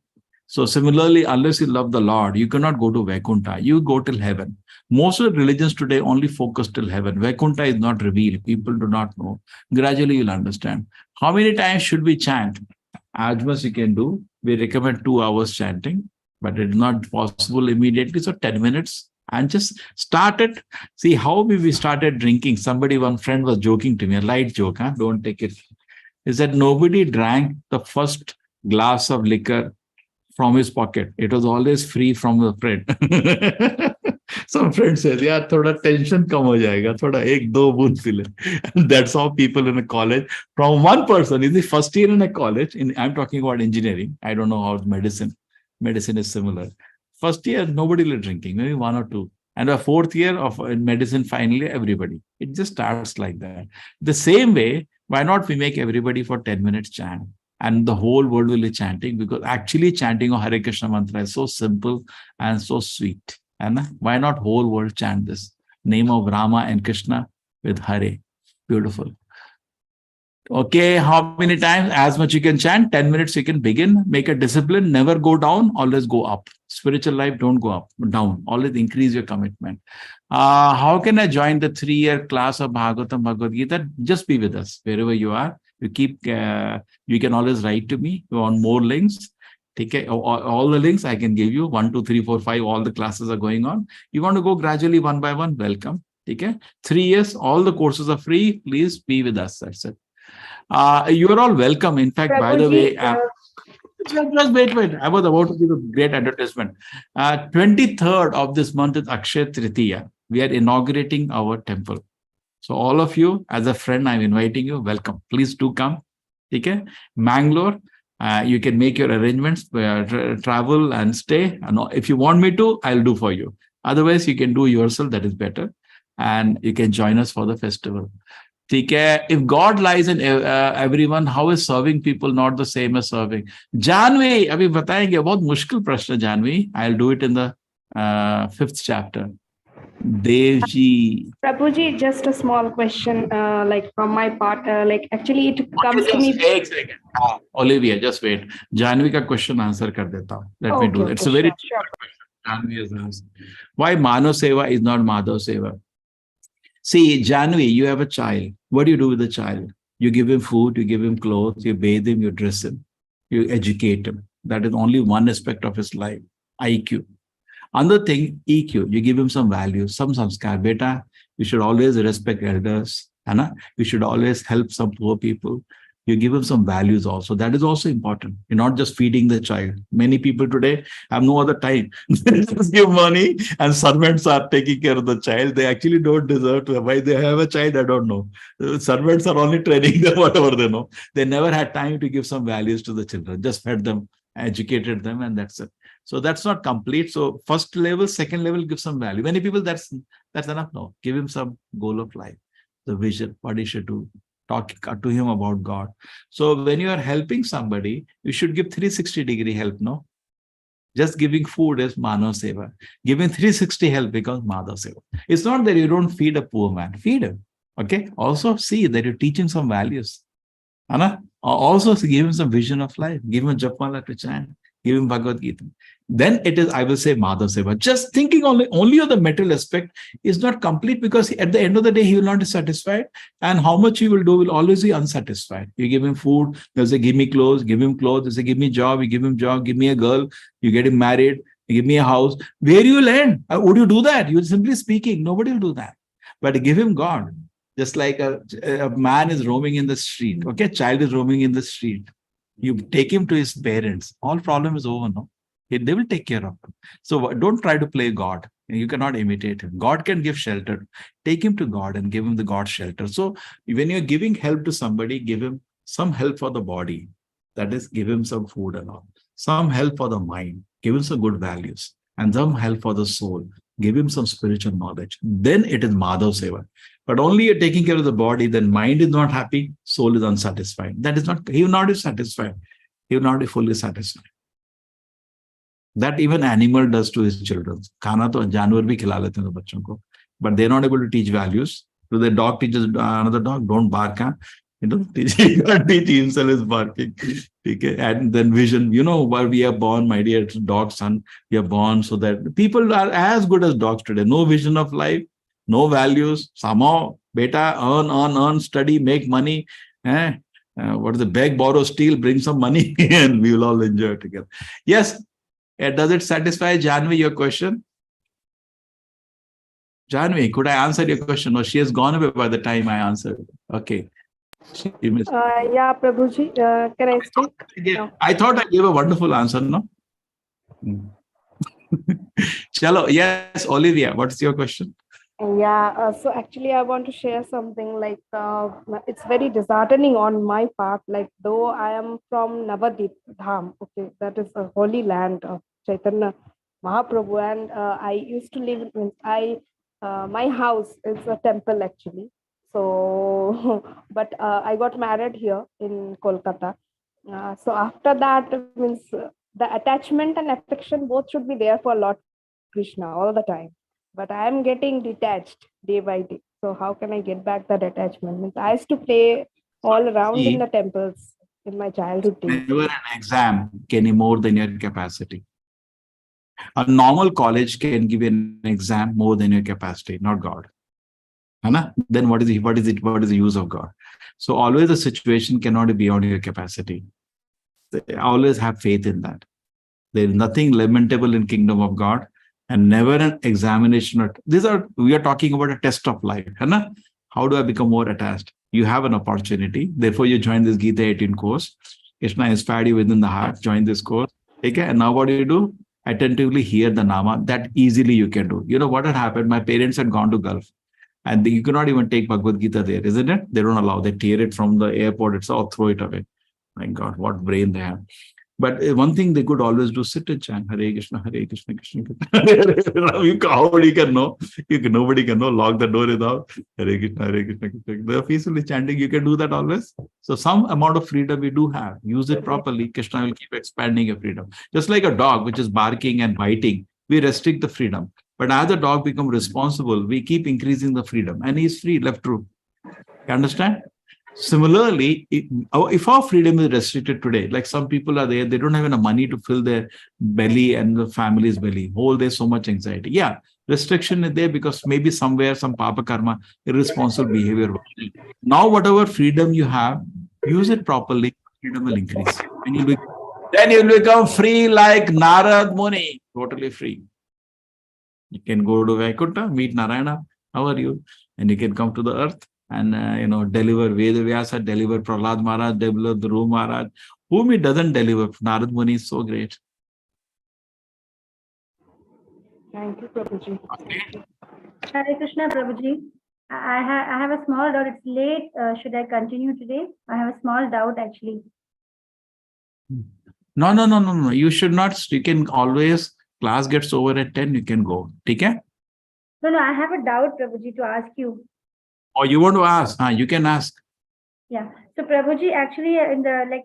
So similarly, unless you love the Lord, you cannot go to Vaikuntha. You go till heaven. Most of the religions today only focus till heaven. Vaikuntha is not revealed. People do not know. Gradually, you'll understand. How many times should we chant? As much you can do. We recommend 2 hours chanting, but it is not possible immediately. So 10 minutes and just start it. See how we started drinking. One friend was joking to me, a light joke. Don't take it. Is that nobody drank the first glass of liquor from his pocket. It was always free from the friend. Some friend says, yeah, thoda tension kam ho jayega, thoda 1-2 boond pile. And that's how people in a college, from one person, in the first year in a college, I'm talking about engineering, I don't know how medicine is similar. First year, nobody was drinking, maybe 1 or 2. And the 4th year of medicine, finally, everybody. It just starts like that. The same way, why not we make everybody for 10 minutes chant? And the whole world will be chanting, because actually chanting of Hare Krishna mantra is so simple and so sweet. And why not whole world chant this? Name of Rama and Krishna with Hare. Beautiful. Okay, how many times? As much you can chant. 10 minutes you can begin. Make a discipline. Never go down. Always go up. Spiritual life, don't go up, down. Always increase your commitment. How can I join the 3-year class of Bhagavatam, Bhagavad Gita? Just be with us wherever you are. You can always write to me. You want more links? Take all the links I can give you. 1, 2, 3, 4, 5. All the classes are going on. You want to go gradually one by one? Welcome. Okay. 3 years. All the courses are free. Please be with us. That's it. You are all welcome. In fact, by the way, just wait. I was about to give a great advertisement. 23rd of this month is Akshaya Tritiya. We are inaugurating our temple. So all of you, as a friend, I'm inviting you. Welcome. Please do come. Okay? Mangalore, you can make your arrangements, travel and stay. And if you want me to, I'll do for you. Otherwise, you can do yourself. That is better. And you can join us for the festival. Okay? If God lies in everyone, how is serving people not the same as serving? Janvi, abhi batayenge, bahut mushkil prashna, Janvi. I'll do it in the 5th chapter. Devji. Prabhuji, just a small question, like from my part, like actually it comes to me. एक second. Olivia, just wait. Janvi ka question answer kar deta hu. Let me do that. It's a very sure. question. Janvi has asked. Why Mano Seva is not Madhav Seva? See, Janvi, you have a child. What do you do with the child? You give him food, you give him clothes, you bathe him, you dress him, you educate him. That is only one aspect of his life. IQ. Another thing, EQ, you give him some values, some samskar. Beta, you should always respect elders. Anna? You should always help some poor people. You give him some values also. That is also important. You're not just feeding the child. Many people today have no other time. They just give money and servants are taking care of the child. They actually don't deserve to. Why they have a child, I don't know. Servants are only training them whatever they know. They never had time to give some values to the children. Just fed them, educated them, and that's it. So that's not complete. So first level, second level, give some value. Many people, that's enough. No, give him some goal of life, the vision, what he should do. Talk to him about God. So when you are helping somebody, you should give 360-degree help, no? Just giving food is Mano Seva. Giving 360 help becomes Madhav Seva. It's not that you don't feed a poor man. Feed him. Okay? Also see that you teach him some values. Anna? Also give him some vision of life. Give him a Japmala to chant. Give him Bhagavad Gita. Then it is, I will say, Madhav Seva. Just thinking only of the material aspect is not complete, because at the end of the day, he will not be satisfied. And how much he will do will always be unsatisfied. You give him food, they'll say, give me clothes, give him clothes. They say, give me job, you give him job, give me a girl, you get him married, you give me a house. Where you will end? Would you do that? You're simply speaking, nobody will do that. But give him God. Just like a man is roaming in the street. Okay, child is roaming in the street. You take him to his parents. All problem is over, no? They will take care of him. So don't try to play God. You cannot imitate him. God can give shelter. Take him to God and give him the God shelter. So when you're giving help to somebody, give him some help for the body. That is, give him some food and all. Some help for the mind. Give him some good values. And some help for the soul. Give him some spiritual knowledge. Then it is Madhav Seva. But only you're taking care of the body, then mind is not happy, soul is unsatisfied. That is not, he will not be satisfied. He will not be fully satisfied. That even animal does to his children. Khana to जानवर भी खिला लेते हैं बच्चों को, but they're not able to teach values. So the dog teaches another dog, don't bark. You don't teach. He can't teach himself is barking. Okay, and then vision. You know why we are born, my dear dog son. We are born so that people are as good as dogs today. No vision of life, no values. Somehow, beta, earn, study, make money. What is the beg, borrow, steal, bring some money, and we will all enjoy it together. Yes. Does it satisfy, Janvi, your question? Janvi, could I answer your question? No, she has gone away by the time I answered. Okay. Yeah, Prabhuji, can I speak? I thought I gave a wonderful answer, no? Chalo, yes, Olivia, what's your question? Yeah, so actually I want to share something like it's very disheartening on my part, like though I am from Navadip Dham, okay, that is a holy land of Chaitanya Mahaprabhu, and I used to live in, my house is a temple actually. So, but I got married here in Kolkata. So after that means the attachment and affection both should be there for Lord Krishna all the time. But I am getting detached day by day. So how can I get back that attachment? I used to play all around in the temples in my childhood days. Never an exam can more than your capacity. A normal college can give an exam more than your capacity, not God. Then what is the use of God? So always the situation cannot be beyond your capacity. Always have faith in that. There is nothing lamentable in kingdom of God. And never an examination. We are talking about a test of life. How do I become more attached? You have an opportunity. Therefore, you join this Gita 18 course. Krishna inspired you within the heart. Join this course. Okay. And now what do? attentively hear the Nama, that easily you can do. You know what had happened? My parents had gone to Gulf, and you cannot even take Bhagavad Gita there, isn't it? They don't allow. They tear it from the airport itself, throw it away. My God, what brain they have. But one thing they could always do, sit and chant Hare Krishna, Krishna Krishna. How you can know? Nobody can know. Lock the door without Hare Krishna, Krishna Krishna. They're peacefully chanting. You can do that always. So some amount of freedom we do have. Use it properly. Krishna will keep expanding your freedom. Just like a dog which is barking and biting, we restrict the freedom. But as the dog becomes responsible, we keep increasing the freedom, and he's free, left true. You understand? Similarly, if our freedom is restricted today, like some people are there, they don't have enough money to fill their belly and the family's belly. There's so much anxiety. Yeah, restriction is there because maybe somewhere some papa karma, irresponsible behavior. Now, whatever freedom you have, use it properly. Freedom will increase. Then you'll become free like Narad Muni, totally free. You can go to Vaikuntha, meet Narayana. How are you? And you can come to the earth and deliver Vedavyasa, deliver Prahlad Maharaj, deliver Dhruv Maharaj. Whom he doesn't deliver? Narad Muni is so great. Thank you, Prabhuji. Hare Krishna, Prabhuji. I have a small doubt. It's late. Should I continue today? I have a small doubt actually. No. You should not. You can always, class gets over at 10, you can go. Okay? No, I have a doubt, Prabhuji, to ask you. Oh, you want to ask? You can ask. Yeah. So Prabhuji, actually,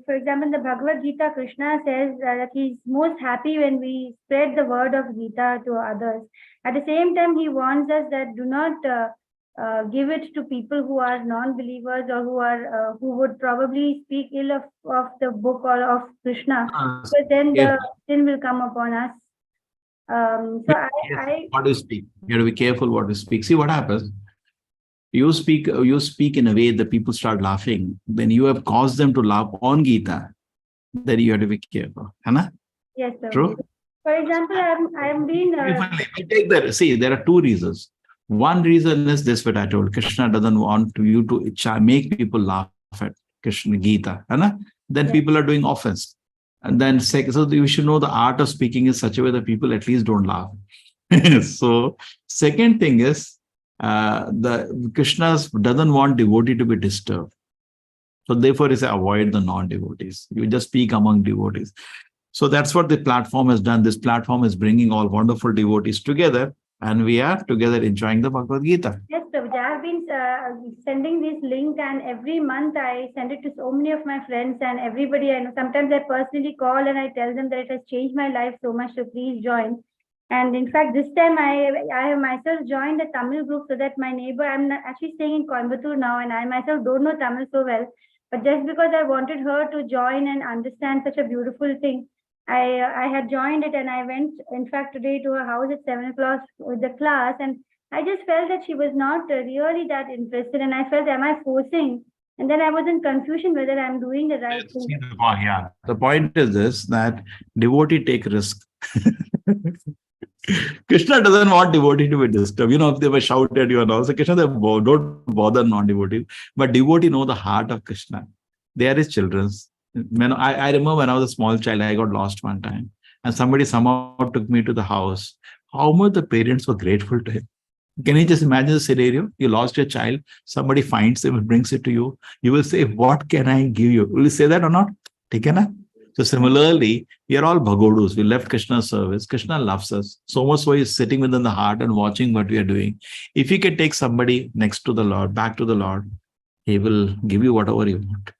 for example, in the Bhagavad Gita, Krishna says that he's most happy when we spread the word of Gita to others. At the same time, he warns us that do not give it to people who are non-believers or who would probably speak ill of the book or of Krishna. Because then the sin will come upon us. What you speak? You have to be careful what you speak. See what happens. You speak in a way that people start laughing. Then you have caused them to laugh on Gita. Then you have to be careful. Anna? Yes, sir. True? For example, I'm being... Take that. See, there are two reasons. One reason is this, what I told. Krishna doesn't want you to make people laugh at Krishna Gita. Anna? Then people are doing offense. And then second, so you should know the art of speaking in such a way that people at least don't laugh. So second thing is, the Krishna doesn't want devotee to be disturbed. So therefore, he says, avoid the non-devotees. You just speak among devotees. So that's what the platform has done. This platform is bringing all wonderful devotees together, and we are together enjoying the Bhagavad Gita. Yes, Prabhuji. I have been sending this link, and every month I send it to so many of my friends and everybody I know. Sometimes I personally call and I tell them that it has changed my life so much, so please join. And in fact, this time I have myself joined a Tamil group so that my neighbor, I'm actually staying in Coimbatore now, and I myself don't know Tamil so well. But just because I wanted her to join and understand such a beautiful thing, I had joined it, and I went, in fact, today to her house at 7 o'clock with the class, and I just felt that she was not really that interested, and I felt, am I forcing? And then I was in confusion whether I'm doing the right thing. Yeah. The point is this, that devotee take risk. Krishna doesn't want devotee to be disturbed. If they were shouted at you and all, so Krishna, don't bother non-devotees. But devotee know the heart of Krishna. They are his children. I remember when I was a small child, I got lost one time. And somebody somehow took me to the house. How much the parents were grateful to him. Can you just imagine the scenario? You lost your child. Somebody finds him and brings it to you. You will say, what can I give you? Will you say that or not? Take care, na? So similarly, we are all Bhagodus. We left Krishna's service. Krishna loves us. So much so he's sitting within the heart and watching what we are doing. If you can take somebody next to the Lord, back to the Lord, he will give you whatever you want.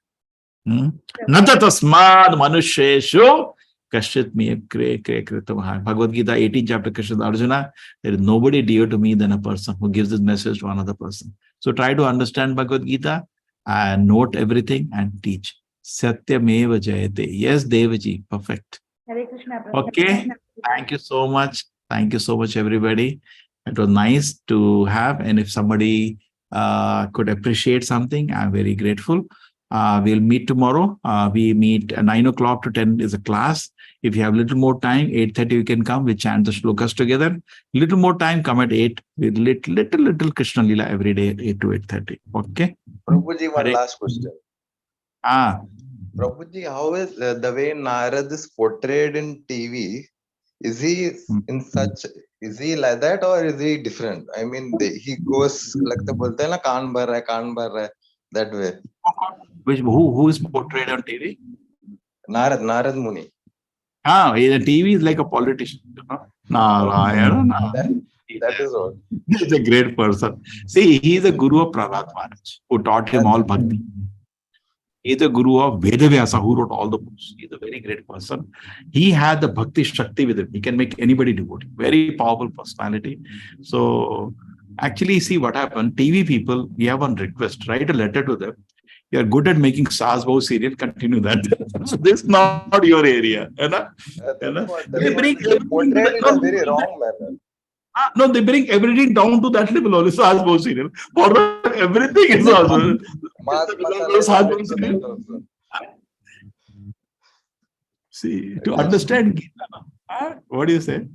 Nata tasmad manusheshu kashit me kritamah. Bhagavad Gita 18th chapter, Krishna Arjuna, there is nobody dear to me than a person who gives this message to another person. So try to understand Bhagavad Gita and note everything and teach. Satyameva Jayate. Yes, Devaji. Perfect. Hare Krishna. Okay. Thank you so much. Thank you so much, everybody. It was nice to have. And if somebody could appreciate something, I'm very grateful. We'll meet tomorrow. We meet at 9 o'clock to 10 is a class. If you have a little more time, 8:30 you can come. We chant the shlokas together. Little more time, come at 8 with little Krishna Lila every day, 8 to 8:30. Okay. Prabhuji, one last question. Ah. Prabhuji, how is the way Narad is portrayed in TV? Is he in such? Is he like that or is he different? I mean, he goes like the bolte na kaan bar raha, that way. Who is portrayed on TV? Narad Muni. The TV is like a politician. Narayana. That is all. He's a great person. See, he is a guru of Prahlad Maharaj, who taught him all bhakti. He is the guru of Vedavyasa, who wrote all the books. He is a very great person. He had the bhakti shakti with him. He can make anybody devotee. Very powerful personality. So, actually, see what happened. TV people, we have one request. Write a letter to them. You are good at making Saas Bahu serial. Continue that. This is not your area. They bring portrayed in a very wrong manner. No, they bring everything down to that level only. Saas Bahu serial. For everything is also. See, to understand Gita, what do you say?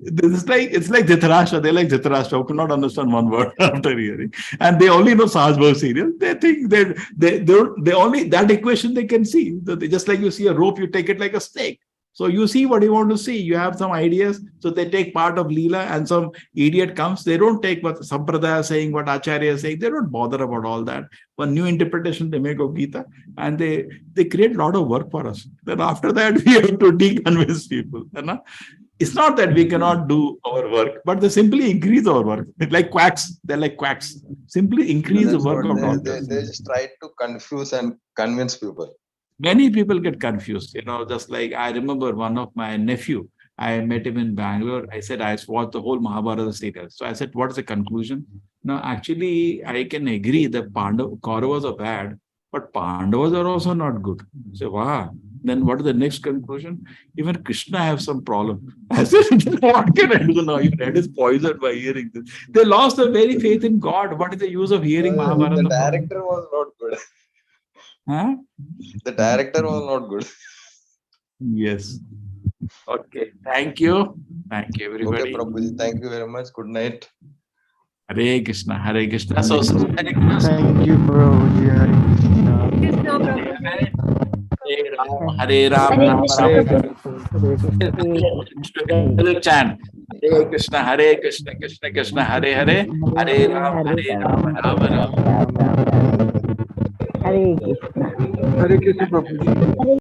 It's like Dhritarashtra. They like Dhritarashtra, who could not understand one word after hearing. And they only know Saas Bahu serial. They think they only that equation they can see. Just like you see a rope, you take it like a snake. So you see what you want to see. You have some ideas. So they take part of Leela and some idiot comes. They don't take what Sampradaya is saying, what Acharya is saying. They don't bother about all that. One new interpretation they make of Gita and they create a lot of work for us. Then after that, we have to de-convince people. It's not that we cannot do our work, but they simply increase our work. It's like quacks. They're like quacks. Simply increase the work of doctors. They just try to confuse and convince people. Many people get confused, just like I remember one of my nephew, I met him in Bangalore. I said, I watched the whole Mahabharata serial. So I said, what's the conclusion? No, actually, I can agree that Kauravas are bad, but Pandavas are also not good. So, wow. Then what is the next conclusion? Even Krishna has some problem. I said, what can I do now? Your head is poisoned by hearing this. They lost their very faith in God. What is the use of hearing Mahabharata? The director was not good. Huh? The director was not good. Yes. Okay. Thank you. Thank you, everybody. Okay, Prabhuji. Thank you very much. Good night. Hare Krishna. Hare Krishna. So, Thank you, Prabhuji. Hare Ram. Hare chant. Hare Krishna. Hare Krishna. Krishna Krishna. Hare Hare. Hare Ram. Hare Ram. Ram Ram. Hare Krishna. Hare Krishna, Prabhuji.